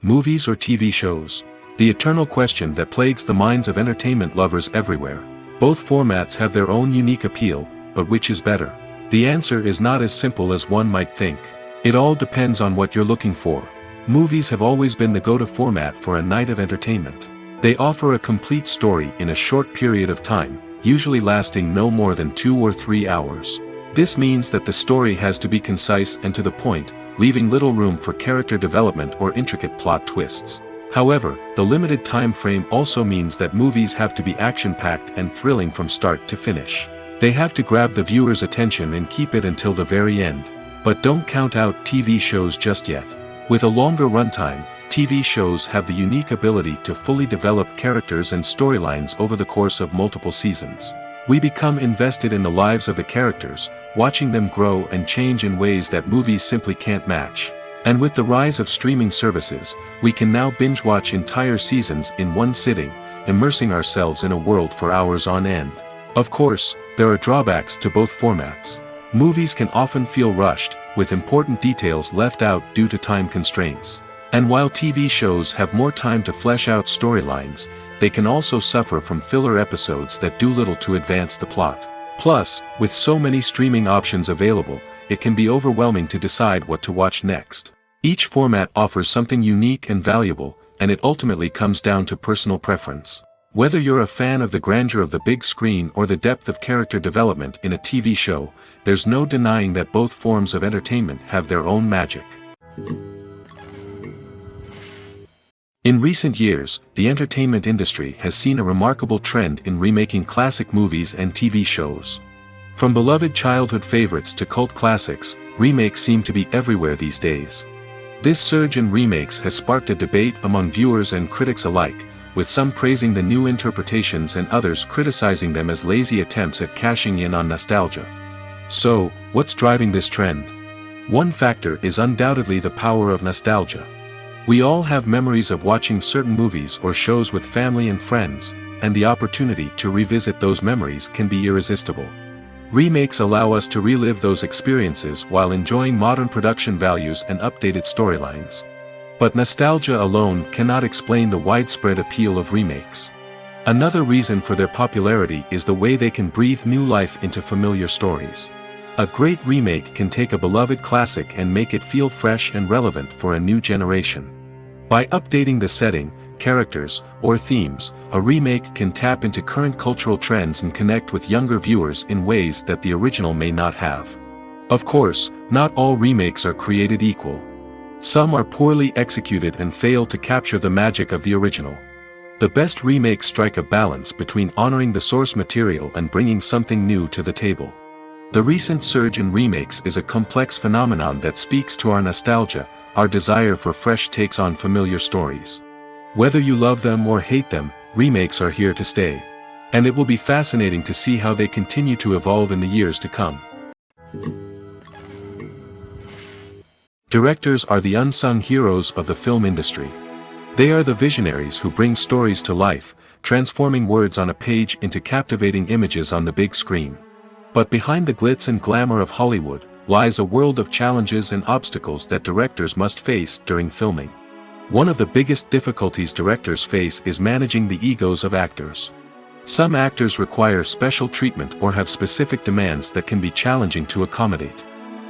Movies or TV shows? The eternal question that plagues the minds of entertainment lovers everywhere. Both formats have their own unique appeal, but which is better? The answer is not as simple as one might think. It all depends on what you're looking for. Movies have always been the go-to format for a night of entertainment. They offer a complete story in a short period of time, usually lasting no more than 2 or 3 hours. This means that the story has to be concise and to the point, leaving little room for character development or intricate plot twists. However, the limited time frame also means that movies have to be action-packed and thrilling from start to finish. They have to grab the viewer's attention and keep it until the very end. But don't count out TV shows just yet. With a longer runtime, TV shows have the unique ability to fully develop characters and storylines over the course of multiple seasons. We become invested in the lives of the characters, watching them grow and change in ways that movies simply can't match. And with the rise of streaming services, we can now binge-watch entire seasons in one sitting, immersing ourselves in a world for hours on end. Of course, there are drawbacks to both formats. Movies can often feel rushed, with important details left out due to time constraints. And while TV shows have more time to flesh out storylines, they can also suffer from filler episodes that do little to advance the plot. Plus, with so many streaming options available, it can be overwhelming to decide what to watch next. Each format offers something unique and valuable, and it ultimately comes down to personal preference. Whether you're a fan of the grandeur of the big screen or the depth of character development in a TV show, there's no denying that both forms of entertainment have their own magic. In recent years, the entertainment industry has seen a remarkable trend in remaking classic movies and TV shows. From beloved childhood favorites to cult classics, remakes seem to be everywhere these days. This surge in remakes has sparked a debate among viewers and critics alike, with some praising the new interpretations and others criticizing them as lazy attempts at cashing in on nostalgia. So, what's driving this trend? One factor is undoubtedly the power of nostalgia. We all have memories of watching certain movies or shows with family and friends, and the opportunity to revisit those memories can be irresistible. Remakes allow us to relive those experiences while enjoying modern production values and updated storylines. But nostalgia alone cannot explain the widespread appeal of remakes. Another reason for their popularity is the way they can breathe new life into familiar stories. A great remake can take a beloved classic and make it feel fresh and relevant for a new generation. By updating the setting, characters, or themes, a remake can tap into current cultural trends and connect with younger viewers in ways that the original may not have. Of course, not all remakes are created equal. Some are poorly executed and fail to capture the magic of the original. The best remakes strike a balance between honoring the source material and bringing something new to the table. The recent surge in remakes is a complex phenomenon that speaks to our nostalgia, our desire for fresh takes on familiar stories. Whether you love them or hate them, remakes are here to stay. And it will be fascinating to see how they continue to evolve in the years to come. Directors are the unsung heroes of the film industry. They are the visionaries who bring stories to life, transforming words on a page into captivating images on the big screen. But behind the glitz and glamour of Hollywood, lies a world of challenges and obstacles that directors must face during filming. One of the biggest difficulties directors face is managing the egos of actors. Some actors require special treatment or have specific demands that can be challenging to accommodate.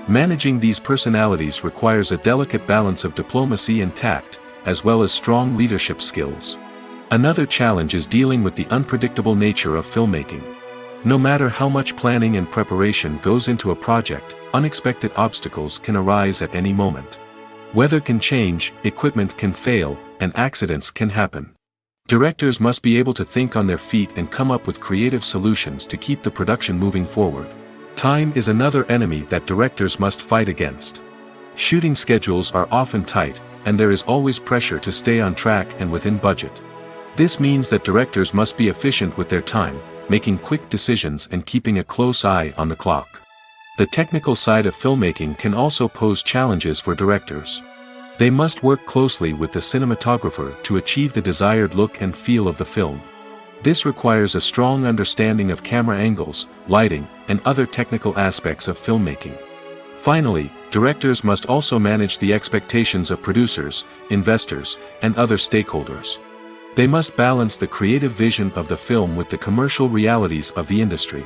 Managing these personalities requires a delicate balance of diplomacy and tact, as well as strong leadership skills. Another challenge is dealing with the unpredictable nature of filmmaking. No matter how much planning and preparation goes into a project, unexpected obstacles can arise at any moment. Weather can change, equipment can fail, and accidents can happen. Directors must be able to think on their feet and come up with creative solutions to keep the production moving forward. Time is another enemy that directors must fight against. Shooting schedules are often tight, and there is always pressure to stay on track and within budget. This means that directors must be efficient with their time, making quick decisions and keeping a close eye on the clock. The technical side of filmmaking can also pose challenges for directors. They must work closely with the cinematographer to achieve the desired look and feel of the film. This requires a strong understanding of camera angles, lighting, and other technical aspects of filmmaking. Finally, directors must also manage the expectations of producers, investors, and other stakeholders. They must balance the creative vision of the film with the commercial realities of the industry.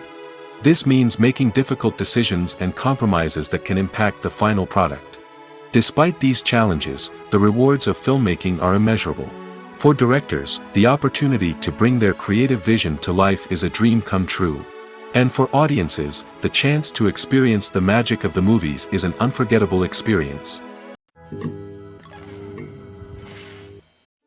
This means making difficult decisions and compromises that can impact the final product. Despite these challenges, the rewards of filmmaking are immeasurable. For directors, the opportunity to bring their creative vision to life is a dream come true. And for audiences, the chance to experience the magic of the movies is an unforgettable experience.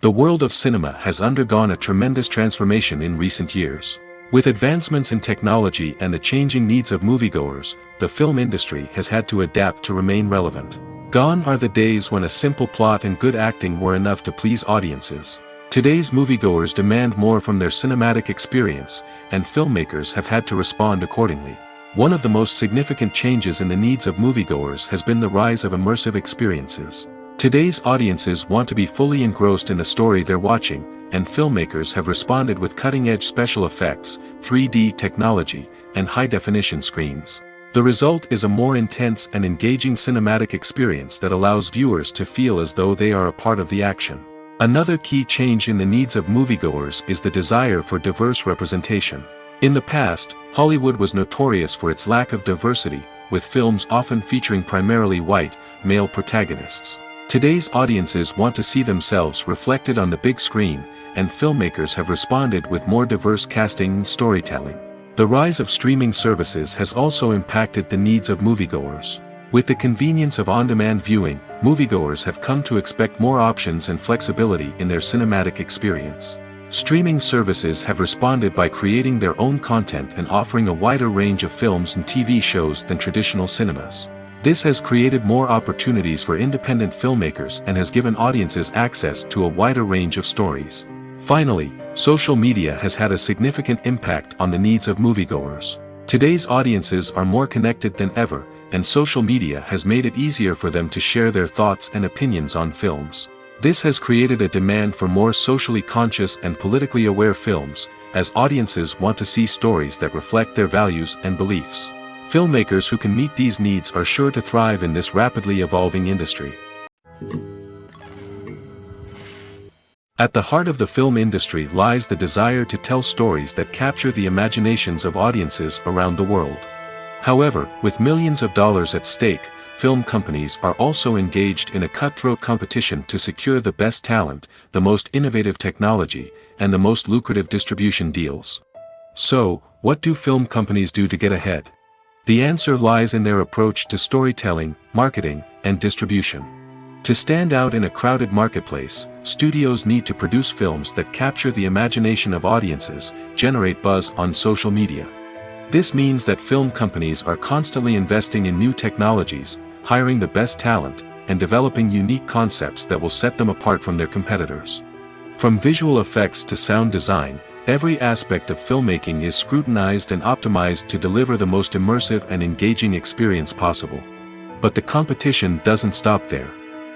The world of cinema has undergone a tremendous transformation in recent years. With advancements in technology and the changing needs of moviegoers, the film industry has had to adapt to remain relevant. Gone are the days when a simple plot and good acting were enough to please audiences. Today's moviegoers demand more from their cinematic experience, and filmmakers have had to respond accordingly. One of the most significant changes in the needs of moviegoers has been the rise of immersive experiences. Today's audiences want to be fully engrossed in the story they're watching, and filmmakers have responded with cutting-edge special effects, 3D technology, and high-definition screens. The result is a more intense and engaging cinematic experience that allows viewers to feel as though they are a part of the action. Another key change in the needs of moviegoers is the desire for diverse representation. In the past, Hollywood was notorious for its lack of diversity, with films often featuring primarily white, male protagonists. Today's audiences want to see themselves reflected on the big screen, and filmmakers have responded with more diverse casting and storytelling. The rise of streaming services has also impacted the needs of moviegoers. With the convenience of on-demand viewing, moviegoers have come to expect more options and flexibility in their cinematic experience. Streaming services have responded by creating their own content and offering a wider range of films and TV shows than traditional cinemas. This has created more opportunities for independent filmmakers and has given audiences access to a wider range of stories. Finally, social media has had a significant impact on the needs of moviegoers. Today's audiences are more connected than ever, and social media has made it easier for them to share their thoughts and opinions on films. This has created a demand for more socially conscious and politically aware films, as audiences want to see stories that reflect their values and beliefs. Filmmakers who can meet these needs are sure to thrive in this rapidly evolving industry. At the heart of the film industry lies the desire to tell stories that capture the imaginations of audiences around the world. However, with millions of dollars at stake, film companies are also engaged in a cutthroat competition to secure the best talent, the most innovative technology, and the most lucrative distribution deals. So, what do film companies do to get ahead? The answer lies in their approach to storytelling, marketing, and distribution. To stand out in a crowded marketplace, studios need to produce films that capture the imagination of audiences, generate buzz on social media. This means that film companies are constantly investing in new technologies, hiring the best talent, and developing unique concepts that will set them apart from their competitors. From visual effects to sound design, every aspect of filmmaking is scrutinized and optimized to deliver the most immersive and engaging experience possible. But the competition doesn't stop there.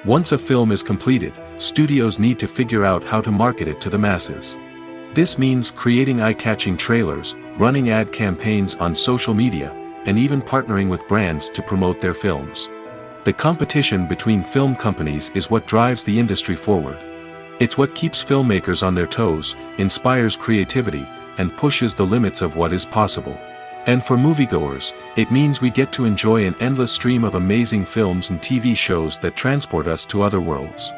Once a film is completed, studios need to figure out how to market it to the masses. This means creating eye-catching trailers, running ad campaigns on social media, and even partnering with brands to promote their films. The competition between film companies is what drives the industry forward. It's what keeps filmmakers on their toes, inspires creativity, and pushes the limits of what is possible. And for moviegoers, it means we get to enjoy an endless stream of amazing films and TV shows that transport us to other worlds.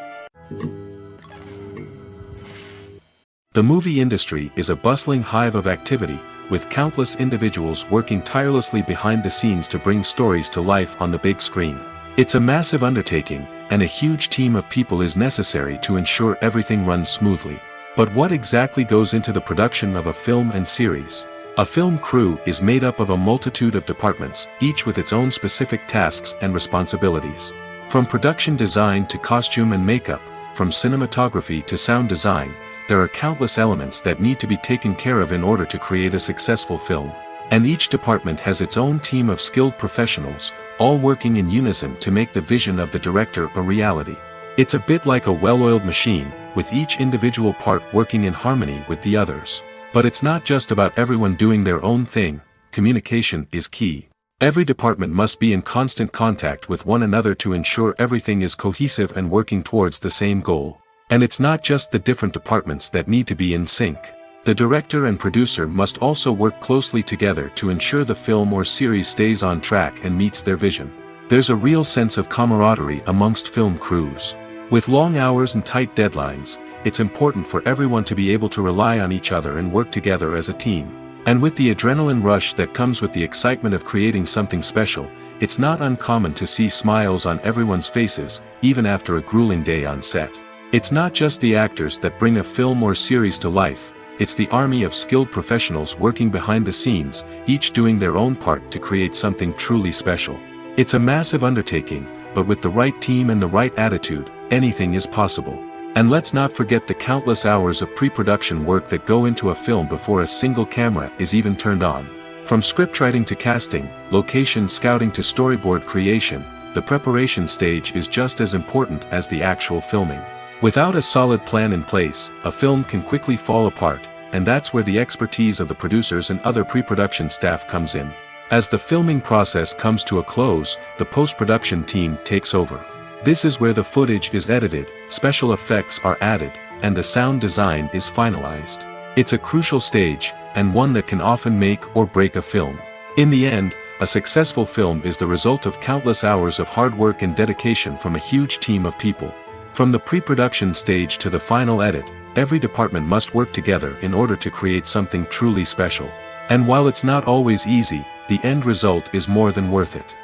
The movie industry is a bustling hive of activity, with countless individuals working tirelessly behind the scenes to bring stories to life on the big screen. It's a massive undertaking, and a huge team of people is necessary to ensure everything runs smoothly. But what exactly goes into the production of a film and series? A film crew is made up of a multitude of departments, each with its own specific tasks and responsibilities. From production design to costume and makeup, from cinematography to sound design, there are countless elements that need to be taken care of in order to create a successful film. And each department has its own team of skilled professionals, all working in unison to make the vision of the director a reality. It's a bit like a well-oiled machine, with each individual part working in harmony with the others. But it's not just about everyone doing their own thing. Communication is key. Every department must be in constant contact with one another to ensure everything is cohesive and working towards the same goal. And it's not just the different departments that need to be in sync. The director and producer must also work closely together to ensure the film or series stays on track and meets their vision. There's a real sense of camaraderie amongst film crews. With long hours and tight deadlines, it's important for everyone to be able to rely on each other and work together as a team. And with the adrenaline rush that comes with the excitement of creating something special, it's not uncommon to see smiles on everyone's faces, even after a grueling day on set. It's not just the actors that bring a film or series to life, it's the army of skilled professionals working behind the scenes, each doing their own part to create something truly special. It's a massive undertaking, but with the right team and the right attitude, anything is possible. And let's not forget the countless hours of pre-production work that go into a film before a single camera is even turned on. From scriptwriting to casting, location scouting to storyboard creation, the preparation stage is just as important as the actual filming. Without a solid plan in place, a film can quickly fall apart, and that's where the expertise of the producers and other pre-production staff comes in. As the filming process comes to a close, the post-production team takes over. This is where the footage is edited, special effects are added, and the sound design is finalized. It's a crucial stage, and one that can often make or break a film. In the end, a successful film is the result of countless hours of hard work and dedication from a huge team of people. From the pre-production stage to the final edit, every department must work together in order to create something truly special. And while it's not always easy, the end result is more than worth it.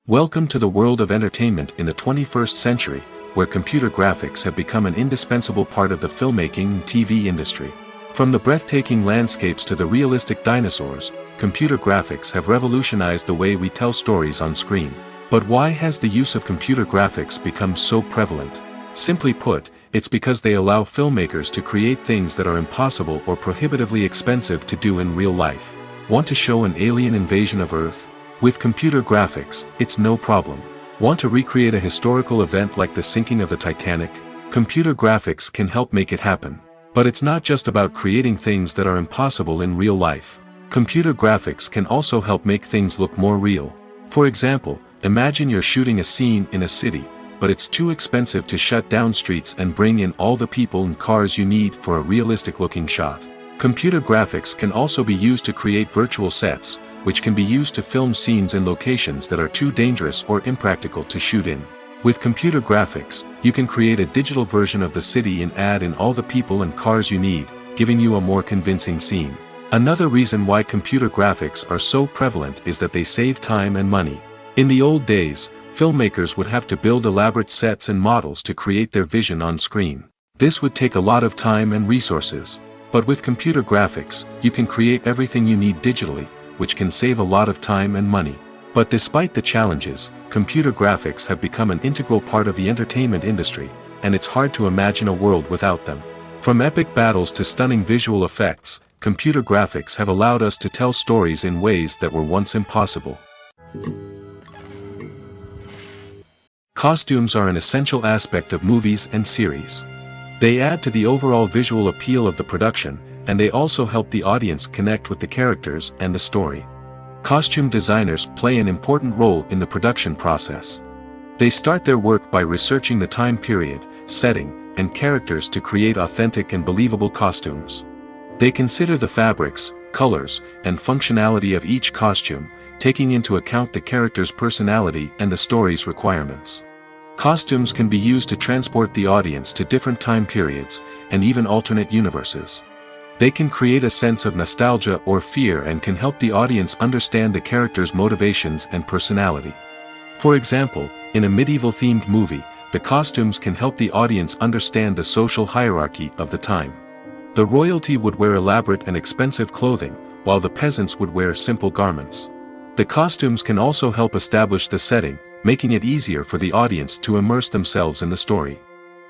Welcome to the world of entertainment in the 21st century, where computer graphics have become an indispensable part of the filmmaking and TV industry. From the breathtaking landscapes to the realistic dinosaurs, computer graphics have revolutionized the way we tell stories on screen. But why has the use of computer graphics become so prevalent? Simply put, it's because they allow filmmakers to create things that are impossible or prohibitively expensive to do in real life. Want to show an alien invasion of Earth? With computer graphics, it's no problem. Want to recreate a historical event like the sinking of the Titanic? Computer graphics can help make it happen. But it's not just about creating things that are impossible in real life. Computer graphics can also help make things look more real. For example, imagine you're shooting a scene in a city, but it's too expensive to shut down streets and bring in all the people and cars you need for a realistic-looking shot. Computer graphics can also be used to create virtual sets, which can be used to film scenes in locations that are too dangerous or impractical to shoot in. With computer graphics, you can create a digital version of the city and add in all the people and cars you need, giving you a more convincing scene. Another reason why computer graphics are so prevalent is that they save time and money. In the old days, filmmakers would have to build elaborate sets and models to create their vision on screen. This would take a lot of time and resources. But with computer graphics, you can create everything you need digitally, which can save a lot of time and money. But despite the challenges, computer graphics have become an integral part of the entertainment industry, and it's hard to imagine a world without them. From epic battles to stunning visual effects, computer graphics have allowed us to tell stories in ways that were once impossible. Costumes are an essential aspect of movies and series. They add to the overall visual appeal of the production, and they also help the audience connect with the characters and the story. Costume designers play an important role in the production process. They start their work by researching the time period, setting, and characters to create authentic and believable costumes. They consider the fabrics, colors, and functionality of each costume, taking into account the character's personality and the story's requirements. Costumes can be used to transport the audience to different time periods, and even alternate universes. They can create a sense of nostalgia or fear and can help the audience understand the character's motivations and personality. For example, in a medieval-themed movie, the costumes can help the audience understand the social hierarchy of the time. The royalty would wear elaborate and expensive clothing, while the peasants would wear simple garments. The costumes can also help establish the setting, making it easier for the audience to immerse themselves in the story.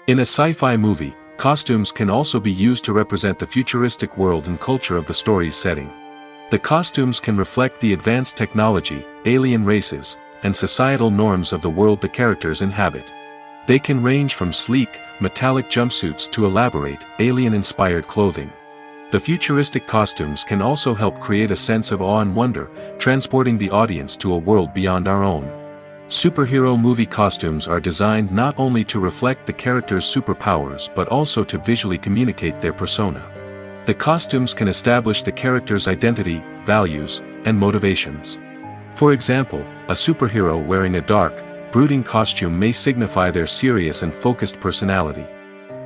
In a sci-fi movie, costumes can also be used to represent the futuristic world and culture of the story's setting. The costumes can reflect the advanced technology, alien races, and societal norms of the world the characters inhabit. They can range from sleek, metallic jumpsuits to elaborate, alien-inspired clothing. The futuristic costumes can also help create a sense of awe and wonder, transporting the audience to a world beyond our own. Superhero movie costumes are designed not only to reflect the character's superpowers but also to visually communicate their persona. The costumes can establish the character's identity, values, and motivations. For example, a superhero wearing a dark, brooding costume may signify their serious and focused personality.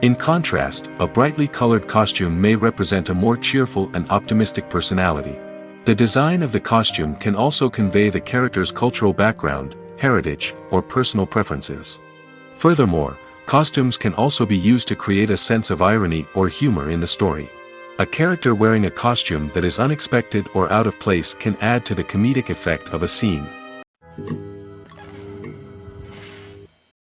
In contrast, a brightly colored costume may represent a more cheerful and optimistic personality. The design of the costume can also convey the character's cultural background, heritage, or personal preferences. Furthermore, costumes can also be used to create a sense of irony or humor in the story. A character wearing a costume that is unexpected or out of place can add to the comedic effect of a scene.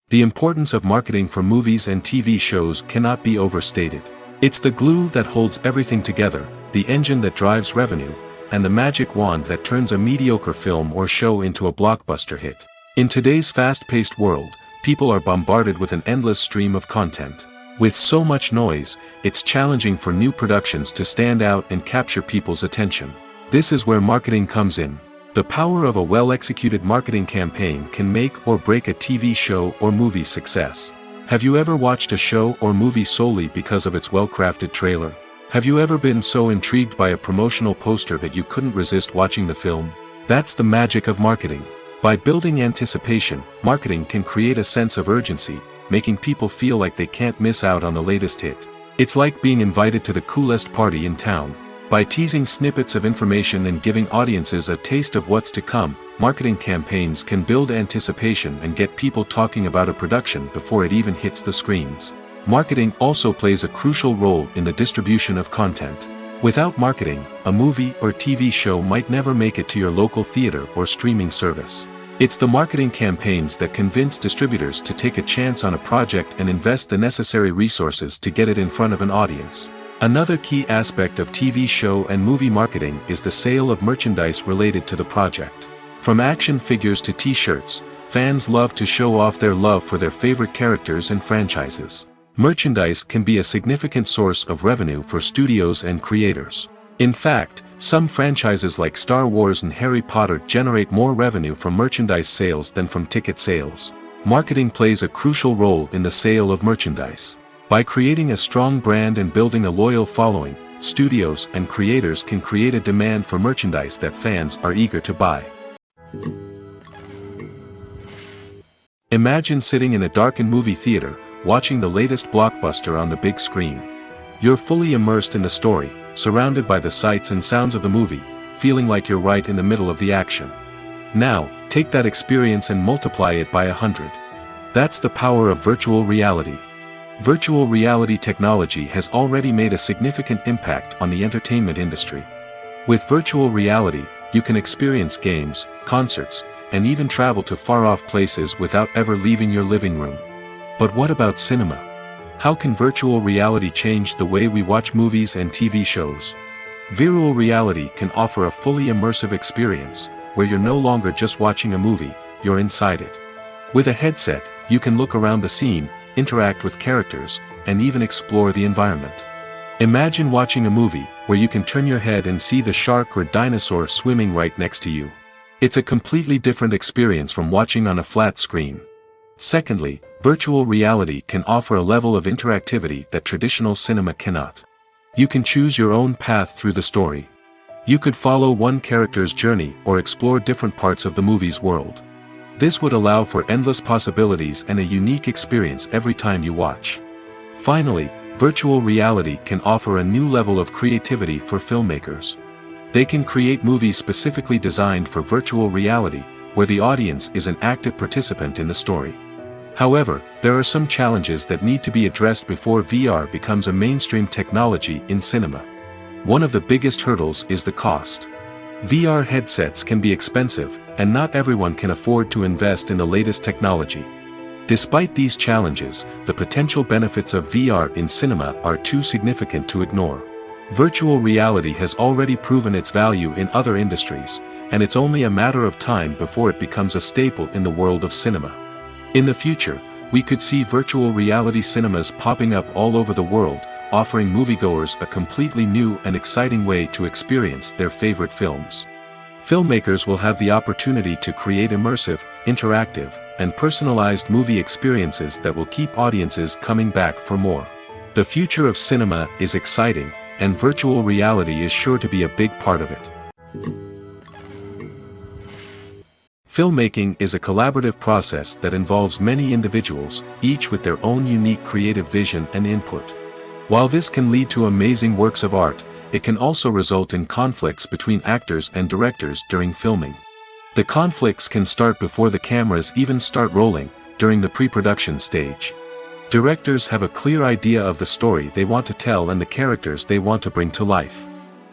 The importance of marketing for movies and TV shows cannot be overstated. It's the glue that holds everything together, the engine that drives revenue, and the magic wand that turns a mediocre film or show into a blockbuster hit. In today's fast-paced world, people are bombarded with an endless stream of content. With so much noise, it's challenging for new productions to stand out and capture people's attention. This is where marketing comes in. The power of a well-executed marketing campaign can make or break a TV show or movie's success. Have you ever watched a show or movie solely because of its well-crafted trailer? Have you ever been so intrigued by a promotional poster that you couldn't resist watching the film? That's the magic of marketing. By building anticipation, marketing can create a sense of urgency, making people feel like they can't miss out on the latest hit. It's like being invited to the coolest party in town. By teasing snippets of information and giving audiences a taste of what's to come, marketing campaigns can build anticipation and get people talking about a production before it even hits the screens. Marketing also plays a crucial role in the distribution of content. Without marketing, a movie or TV show might never make it to your local theater or streaming service. It's the marketing campaigns that convince distributors to take a chance on a project and invest the necessary resources to get it in front of an audience. Another key aspect of TV show and movie marketing is the sale of merchandise related to the project. From action figures to t-shirts, fans love to show off their love for their favorite characters and franchises. Merchandise can be a significant source of revenue for studios and creators. In fact, some franchises like Star Wars and Harry Potter generate more revenue from merchandise sales than from ticket sales. Marketing plays a crucial role in the sale of merchandise. By creating a strong brand and building a loyal following, studios and creators can create a demand for merchandise that fans are eager to buy. Imagine sitting in a darkened movie theater, watching the latest blockbuster on the big screen. You're fully immersed in the story, surrounded by the sights and sounds of the movie, feeling like you're right in the middle of the action. Now, take that experience and multiply it by 100. That's the power of virtual reality. Virtual reality technology has already made a significant impact on the entertainment industry. With virtual reality, you can experience games, concerts, and even travel to far-off places without ever leaving your living room. But what about cinema? How can virtual reality change the way we watch movies and TV shows? Virtual reality can offer a fully immersive experience, where you're no longer just watching a movie, you're inside it. With a headset, you can look around the scene, interact with characters, and even explore the environment. Imagine watching a movie where you can turn your head and see the shark or dinosaur swimming right next to you. It's a completely different experience from watching on a flat screen. Secondly, virtual reality can offer a level of interactivity that traditional cinema cannot. You can choose your own path through the story. You could follow one character's journey or explore different parts of the movie's world. This would allow for endless possibilities and a unique experience every time you watch. Finally, virtual reality can offer a new level of creativity for filmmakers. They can create movies specifically designed for virtual reality, where the audience is an active participant in the story. However, there are some challenges that need to be addressed before VR becomes a mainstream technology in cinema. One of the biggest hurdles is the cost. VR headsets can be expensive, and not everyone can afford to invest in the latest technology. Despite these challenges, the potential benefits of VR in cinema are too significant to ignore. Virtual reality has already proven its value in other industries, and it's only a matter of time before it becomes a staple in the world of cinema. In the future, we could see virtual reality cinemas popping up all over the world, offering moviegoers a completely new and exciting way to experience their favorite films. Filmmakers will have the opportunity to create immersive, interactive, and personalized movie experiences that will keep audiences coming back for more. The future of cinema is exciting, and virtual reality is sure to be a big part of it. Filmmaking is a collaborative process that involves many individuals, each with their own unique creative vision and input. While this can lead to amazing works of art, it can also result in conflicts between actors and directors during filming. The conflicts can start before the cameras even start rolling, during the pre-production stage. Directors have a clear idea of the story they want to tell and the characters they want to bring to life.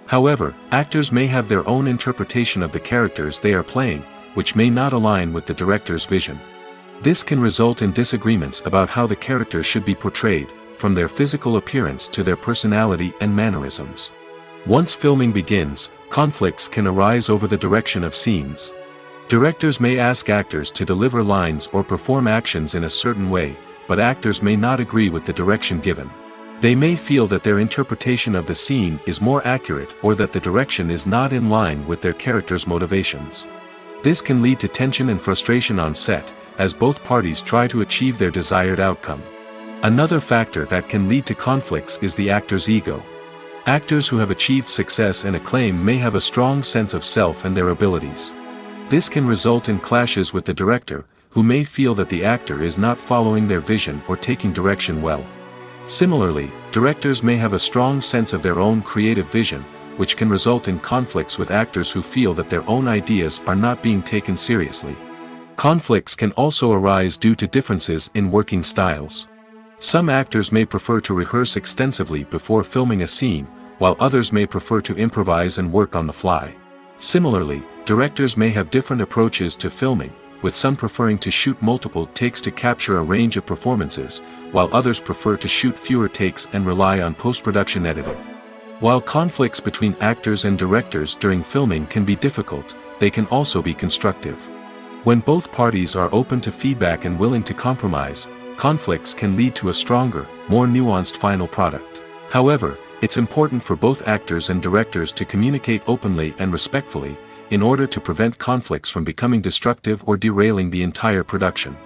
However, actors may have their own interpretation of the characters they are playing, which may not align with the director's vision. This can result in disagreements about how the characters should be portrayed, from their physical appearance to their personality and mannerisms. Once filming begins, conflicts can arise over the direction of scenes. Directors may ask actors to deliver lines or perform actions in a certain way, but actors may not agree with the direction given. They may feel that their interpretation of the scene is more accurate or that the direction is not in line with their character's motivations. This can lead to tension and frustration on set, as both parties try to achieve their desired outcome. Another factor that can lead to conflicts is the actor's ego. Actors who have achieved success and acclaim may have a strong sense of self and their abilities. This can result in clashes with the director, who may feel that the actor is not following their vision or taking direction well. Similarly, directors may have a strong sense of their own creative vision, which can result in conflicts with actors who feel that their own ideas are not being taken seriously. Conflicts can also arise due to differences in working styles. Some actors may prefer to rehearse extensively before filming a scene, while others may prefer to improvise and work on the fly. Similarly, directors may have different approaches to filming, with some preferring to shoot multiple takes to capture a range of performances, while others prefer to shoot fewer takes and rely on post-production editing. While conflicts between actors and directors during filming can be difficult, they can also be constructive. When both parties are open to feedback and willing to compromise, conflicts can lead to a stronger, more nuanced final product. However, it's important for both actors and directors to communicate openly and respectfully, in order to prevent conflicts from becoming destructive or derailing the entire production.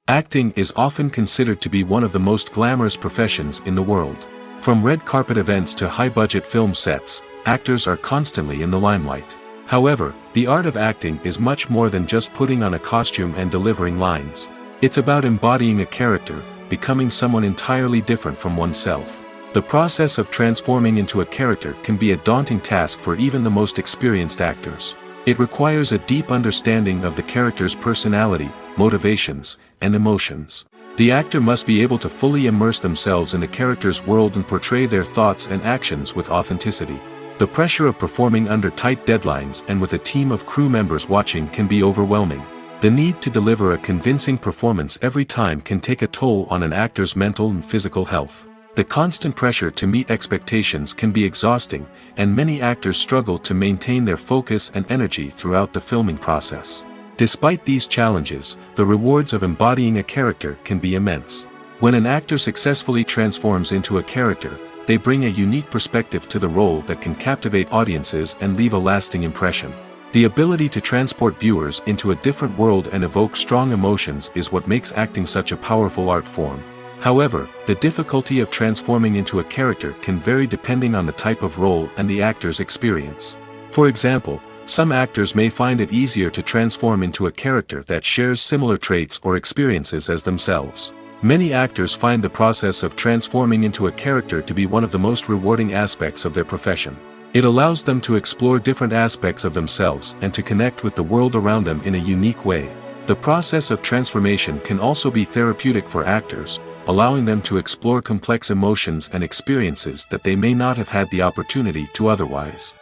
Acting is often considered to be one of the most glamorous professions in the world. From red carpet events to high-budget film sets, actors are constantly in the limelight. However, the art of acting is much more than just putting on a costume and delivering lines. It's about embodying a character, becoming someone entirely different from oneself. The process of transforming into a character can be a daunting task for even the most experienced actors. It requires a deep understanding of the character's personality, motivations, and emotions. The actor must be able to fully immerse themselves in the character's world and portray their thoughts and actions with authenticity. The pressure of performing under tight deadlines and with a team of crew members watching can be overwhelming. The need to deliver a convincing performance every time can take a toll on an actor's mental and physical health. The constant pressure to meet expectations can be exhausting, and many actors struggle to maintain their focus and energy throughout the filming process. Despite these challenges, the rewards of embodying a character can be immense. When an actor successfully transforms into a character, they bring a unique perspective to the role that can captivate audiences and leave a lasting impression. The ability to transport viewers into a different world and evoke strong emotions is what makes acting such a powerful art form. However, the difficulty of transforming into a character can vary depending on the type of role and the actor's experience. For example, some actors may find it easier to transform into a character that shares similar traits or experiences as themselves. Many actors find the process of transforming into a character to be one of the most rewarding aspects of their profession. It allows them to explore different aspects of themselves and to connect with the world around them in a unique way. The process of transformation can also be therapeutic for actors, allowing them to explore complex emotions and experiences that they may not have had the opportunity to otherwise.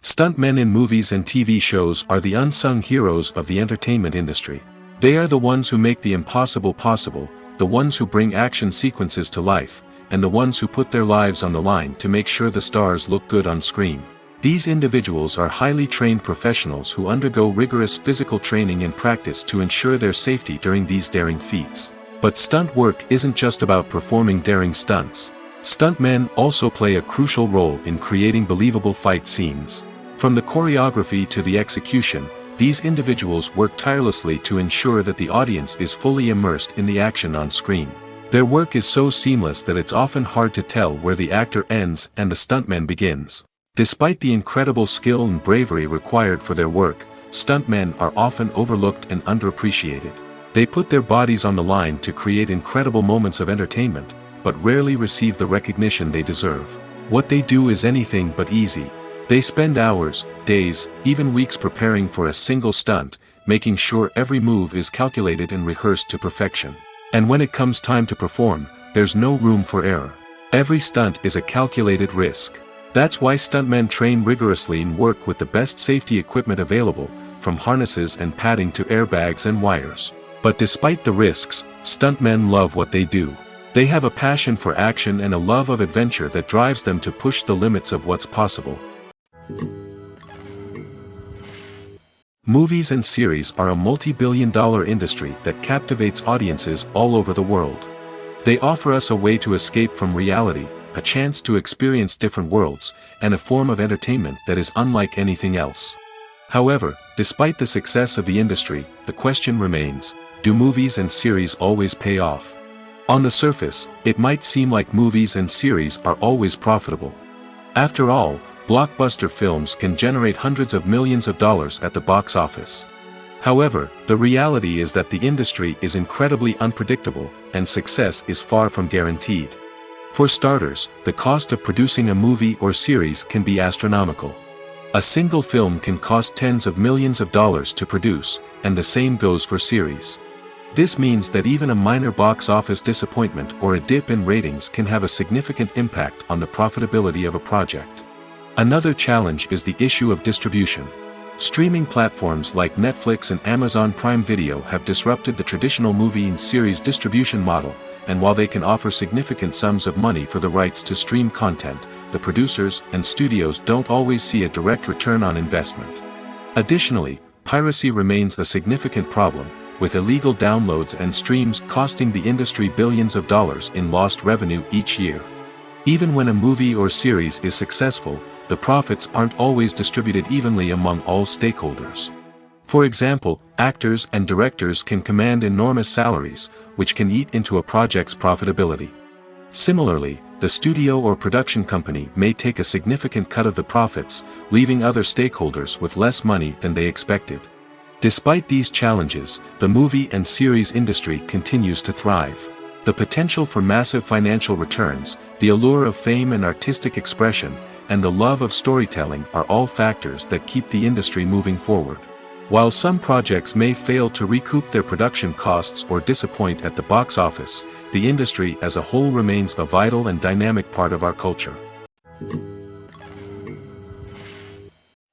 Stuntmen in movies and TV shows are the unsung heroes of the entertainment industry. They are the ones who make the impossible possible, the ones who bring action sequences to life, and the ones who put their lives on the line to make sure the stars look good on screen. These individuals are highly trained professionals who undergo rigorous physical training and practice to ensure their safety during these daring feats. But stunt work isn't just about performing daring stunts. Stuntmen also play a crucial role in creating believable fight scenes. From the choreography to the execution, these individuals work tirelessly to ensure that the audience is fully immersed in the action on screen. Their work is so seamless that it's often hard to tell where the actor ends and the stuntman begins. Despite the incredible skill and bravery required for their work, stuntmen are often overlooked and underappreciated. They put their bodies on the line to create incredible moments of entertainment, but rarely receive the recognition they deserve. What they do is anything but easy. They spend hours, days, even weeks preparing for a single stunt, making sure every move is calculated and rehearsed to perfection. And when it comes time to perform, there's no room for error. Every stunt is a calculated risk. That's why stuntmen train rigorously and work with the best safety equipment available, from harnesses and padding to airbags and wires. But despite the risks, stuntmen love what they do. They have a passion for action and a love of adventure that drives them to push the limits of what's possible. Movies and series are a multi-billion-dollar industry that captivates audiences all over the world. They offer us a way to escape from reality, a chance to experience different worlds, and a form of entertainment that is unlike anything else. However, despite the success of the industry, the question remains, do movies and series always pay off? On the surface, it might seem like movies and series are always profitable. After all, blockbuster films can generate hundreds of millions of dollars at the box office. However, the reality is that the industry is incredibly unpredictable, and success is far from guaranteed. For starters, the cost of producing a movie or series can be astronomical. A single film can cost tens of millions of dollars to produce, and the same goes for series. This means that even a minor box office disappointment or a dip in ratings can have a significant impact on the profitability of a project. Another challenge is the issue of distribution. Streaming platforms like Netflix and Amazon Prime Video have disrupted the traditional movie and series distribution model, and while they can offer significant sums of money for the rights to stream content, the producers and studios don't always see a direct return on investment. Additionally, piracy remains a significant problem, with illegal downloads and streams costing the industry billions of dollars in lost revenue each year. Even when a movie or series is successful, the profits aren't always distributed evenly among all stakeholders. For example, actors and directors can command enormous salaries, which can eat into a project's profitability. Similarly, the studio or production company may take a significant cut of the profits, leaving other stakeholders with less money than they expected. Despite these challenges, the movie and series industry continues to thrive. The potential for massive financial returns, the allure of fame and artistic expression, and the love of storytelling are all factors that keep the industry moving forward. While some projects may fail to recoup their production costs or disappoint at the box office, the industry as a whole remains a vital and dynamic part of our culture.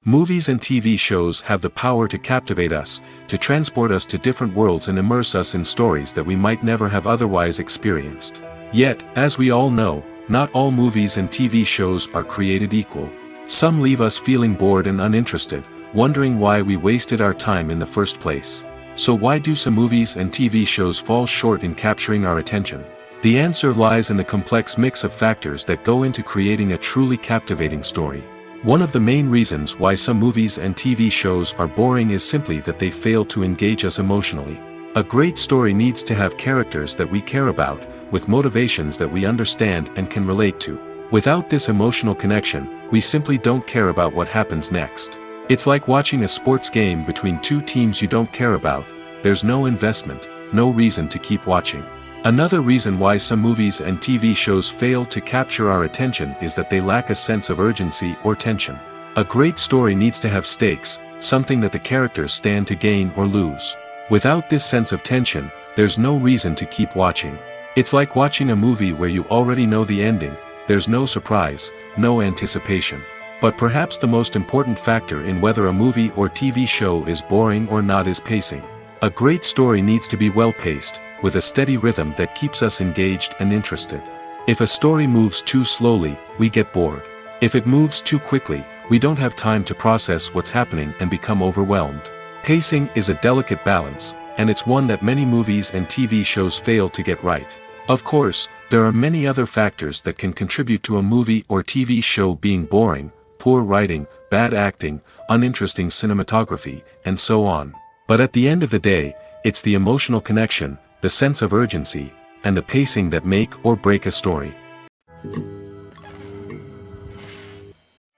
Movies and TV shows have the power to captivate us, to transport us to different worlds and immerse us in stories that we might never have otherwise experienced. Yet, as we all know, not all movies and TV shows are created equal. Some leave us feeling bored and uninterested, wondering why we wasted our time in the first place. So why do some movies and TV shows fall short in capturing our attention? The answer lies in the complex mix of factors that go into creating a truly captivating story. One of the main reasons why some movies and TV shows are boring is simply that they fail to engage us emotionally. A great story needs to have characters that we care about, with motivations that we understand and can relate to. Without this emotional connection, we simply don't care about what happens next. It's like watching a sports game between two teams you don't care about. There's no investment, no reason to keep watching. Another reason why some movies and TV shows fail to capture our attention is that they lack a sense of urgency or tension. A great story needs to have stakes, something that the characters stand to gain or lose. Without this sense of tension, there's no reason to keep watching. It's like watching a movie where you already know the ending. There's no surprise, no anticipation. But perhaps the most important factor in whether a movie or TV show is boring or not is pacing. A great story needs to be well-paced, with a steady rhythm that keeps us engaged and interested. If a story moves too slowly, we get bored. If it moves too quickly, we don't have time to process what's happening and become overwhelmed. Pacing is a delicate balance, and it's one that many movies and TV shows fail to get right. Of course, there are many other factors that can contribute to a movie or TV show being boring: poor writing, bad acting, uninteresting cinematography, and so on. But at the end of the day, it's the emotional connection, the sense of urgency, and the pacing that make or break a story.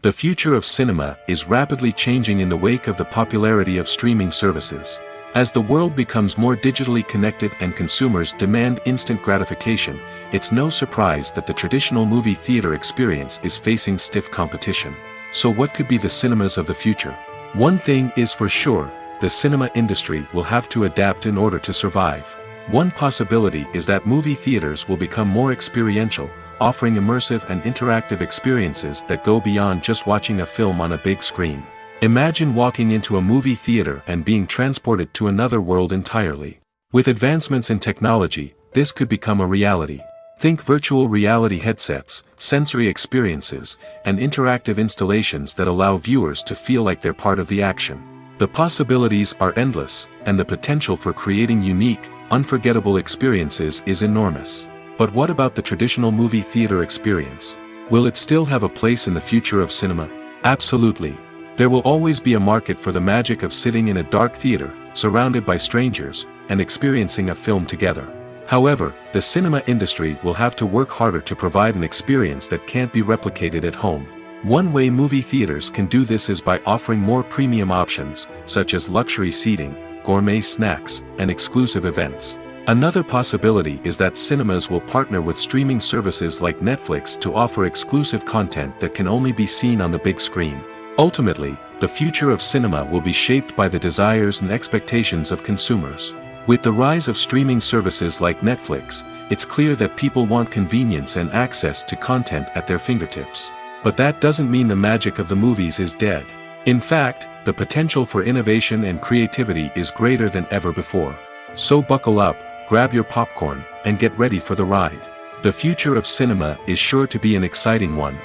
The future of cinema is rapidly changing in the wake of the popularity of streaming services. As the world becomes more digitally connected and consumers demand instant gratification, it's no surprise that the traditional movie theater experience is facing stiff competition. So what could be the cinemas of the future? One thing is for sure, the cinema industry will have to adapt in order to survive. One possibility is that movie theaters will become more experiential, offering immersive and interactive experiences that go beyond just watching a film on a big screen. Imagine walking into a movie theater and being transported to another world entirely. With advancements in technology, this could become a reality. Think virtual reality headsets, sensory experiences, and interactive installations that allow viewers to feel like they're part of the action. The possibilities are endless, and the potential for creating unique, unforgettable experiences is enormous. But what about the traditional movie theater experience? Will it still have a place in the future of cinema? Absolutely. There will always be a market for the magic of sitting in a dark theater, surrounded by strangers, and experiencing a film together. However, the cinema industry will have to work harder to provide an experience that can't be replicated at home. One way movie theaters can do this is by offering more premium options, such as luxury seating, gourmet snacks, and exclusive events. Another possibility is that cinemas will partner with streaming services like Netflix to offer exclusive content that can only be seen on the big screen. Ultimately, the future of cinema will be shaped by the desires and expectations of consumers. With the rise of streaming services like Netflix, it's clear that people want convenience and access to content at their fingertips. But that doesn't mean the magic of the movies is dead. In fact, the potential for innovation and creativity is greater than ever before. So buckle up, grab your popcorn, and get ready for the ride. The future of cinema is sure to be an exciting one.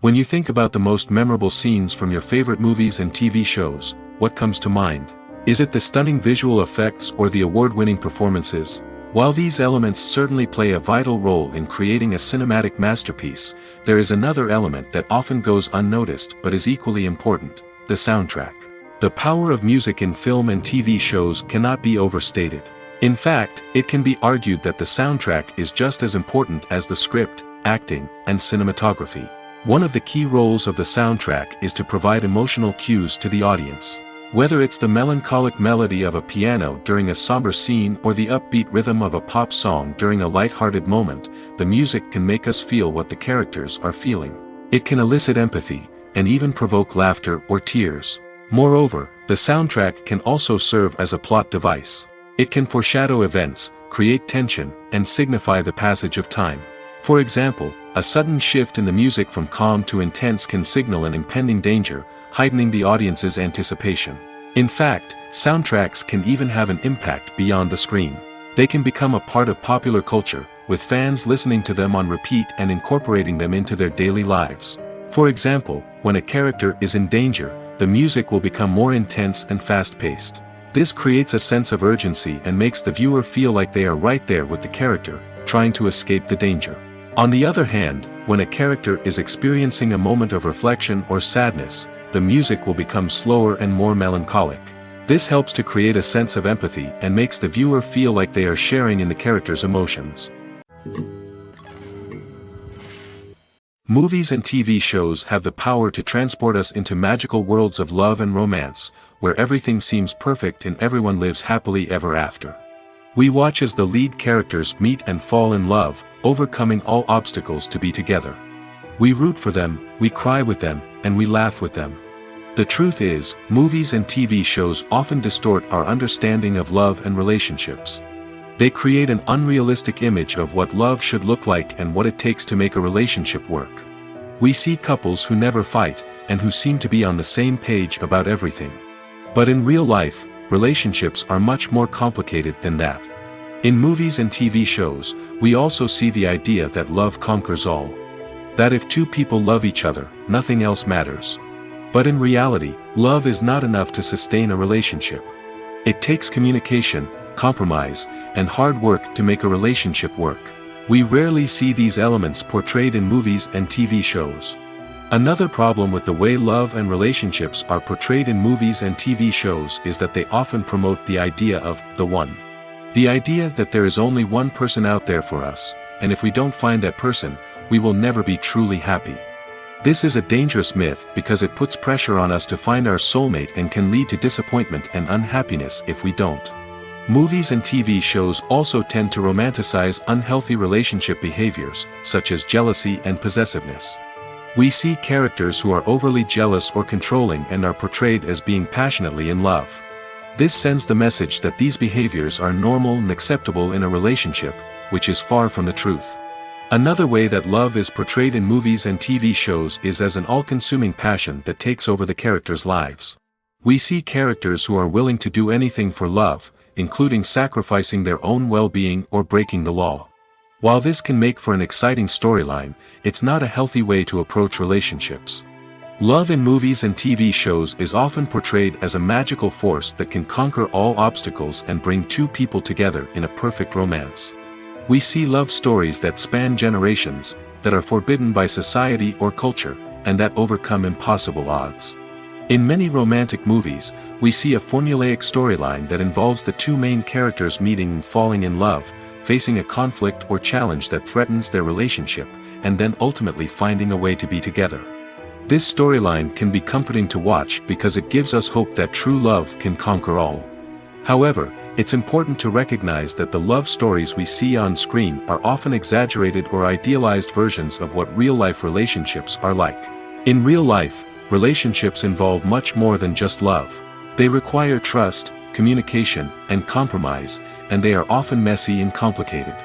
When you think about the most memorable scenes from your favorite movies and TV shows, what comes to mind? Is it the stunning visual effects or the award-winning performances? While these elements certainly play a vital role in creating a cinematic masterpiece, there is another element that often goes unnoticed but is equally important: the soundtrack. The power of music in film and TV shows cannot be overstated. In fact, it can be argued that the soundtrack is just as important as the script, acting, and cinematography. One of the key roles of the soundtrack is to provide emotional cues to the audience. Whether it's the melancholic melody of a piano during a somber scene or the upbeat rhythm of a pop song during a light-hearted moment, the music can make us feel what the characters are feeling. It can elicit empathy, and even provoke laughter or tears. Moreover, the soundtrack can also serve as a plot device. It can foreshadow events, create tension, and signify the passage of time. For example, a sudden shift in the music from calm to intense can signal an impending danger, heightening the audience's anticipation. In fact, soundtracks can even have an impact beyond the screen. They can become a part of popular culture, with fans listening to them on repeat and incorporating them into their daily lives. For example, when a character is in danger, the music will become more intense and fast-paced. This creates a sense of urgency and makes the viewer feel like they are right there with the character, trying to escape the danger. On the other hand, when a character is experiencing a moment of reflection or sadness, the music will become slower and more melancholic. This helps to create a sense of empathy and makes the viewer feel like they are sharing in the character's emotions. Movies and TV shows have the power to transport us into magical worlds of love and romance, where everything seems perfect and everyone lives happily ever after. We watch as the lead characters meet and fall in love, overcoming all obstacles to be together. We root for them, we cry with them, and we laugh with them. The truth is, movies and TV shows often distort our understanding of love and relationships. They create an unrealistic image of what love should look like and what it takes to make a relationship work. We see couples who never fight, and who seem to be on the same page about everything. But in real life, relationships are much more complicated than that. In movies and TV shows, we also see the idea that love conquers all. That if two people love each other, nothing else matters. But in reality, love is not enough to sustain a relationship. It takes communication, compromise, and hard work to make a relationship work. We rarely see these elements portrayed in movies and TV shows. Another problem with the way love and relationships are portrayed in movies and TV shows is that they often promote the idea of the one. The idea that there is only one person out there for us, and if we don't find that person, we will never be truly happy. This is a dangerous myth because it puts pressure on us to find our soulmate and can lead to disappointment and unhappiness if we don't. Movies and TV shows also tend to romanticize unhealthy relationship behaviors, such as jealousy and possessiveness. We see characters who are overly jealous or controlling and are portrayed as being passionately in love. This sends the message that these behaviors are normal and acceptable in a relationship, which is far from the truth. Another way that love is portrayed in movies and TV shows is as an all-consuming passion that takes over the characters' lives. We see characters who are willing to do anything for love, including sacrificing their own well-being or breaking the law. While this can make for an exciting storyline, it's not a healthy way to approach relationships. Love in movies and TV shows is often portrayed as a magical force that can conquer all obstacles and bring two people together in a perfect romance. We see love stories that span generations, that are forbidden by society or culture, and that overcome impossible odds. In many romantic movies, we see a formulaic storyline that involves the two main characters meeting and falling in love, facing a conflict or challenge that threatens their relationship, and then ultimately finding a way to be together. This storyline can be comforting to watch because it gives us hope that true love can conquer all. However, it's important to recognize that the love stories we see on screen are often exaggerated or idealized versions of what real-life relationships are like. In real life, relationships involve much more than just love. They require trust, communication, and compromise, and they are often messy and complicated.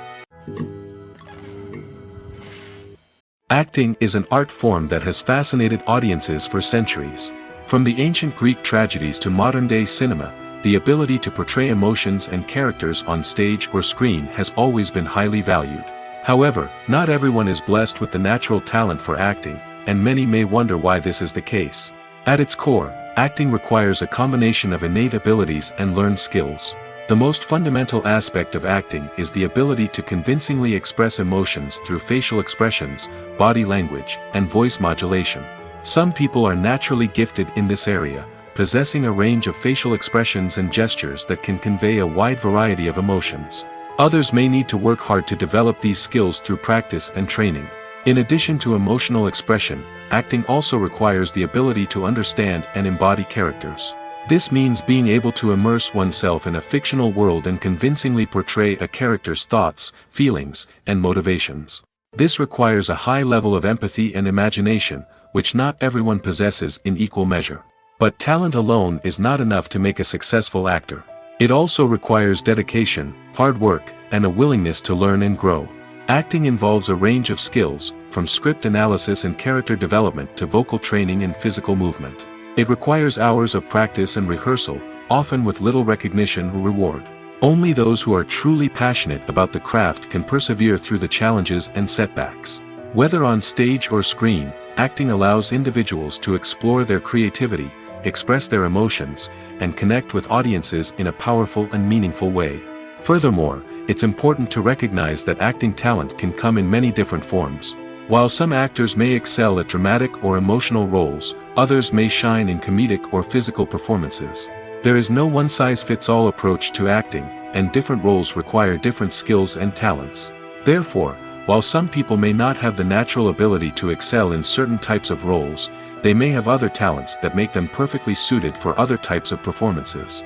Acting is an art form that has fascinated audiences for centuries. From the ancient Greek tragedies to modern-day cinema, the ability to portray emotions and characters on stage or screen has always been highly valued. However, not everyone is blessed with the natural talent for acting, and many may wonder why this is the case. At its core, acting requires a combination of innate abilities and learned skills. The most fundamental aspect of acting is the ability to convincingly express emotions through facial expressions, body language, and voice modulation. Some people are naturally gifted in this area, possessing a range of facial expressions and gestures that can convey a wide variety of emotions. Others may need to work hard to develop these skills through practice and training. In addition to emotional expression, acting also requires the ability to understand and embody characters. This means being able to immerse oneself in a fictional world and convincingly portray a character's thoughts, feelings, and motivations. This requires a high level of empathy and imagination, which not everyone possesses in equal measure. But talent alone is not enough to make a successful actor. It also requires dedication, hard work, and a willingness to learn and grow. Acting involves a range of skills, from script analysis and character development to vocal training and physical movement. It requires hours of practice and rehearsal, often with little recognition or reward. Only those who are truly passionate about the craft can persevere through the challenges and setbacks. Whether on stage or screen, acting allows individuals to explore their creativity, express their emotions, and connect with audiences in a powerful and meaningful way. Furthermore, it's important to recognize that acting talent can come in many different forms. While some actors may excel at dramatic or emotional roles, others may shine in comedic or physical performances. There is no one-size-fits-all approach to acting, and different roles require different skills and talents. Therefore, while some people may not have the natural ability to excel in certain types of roles, they may have other talents that make them perfectly suited for other types of performances.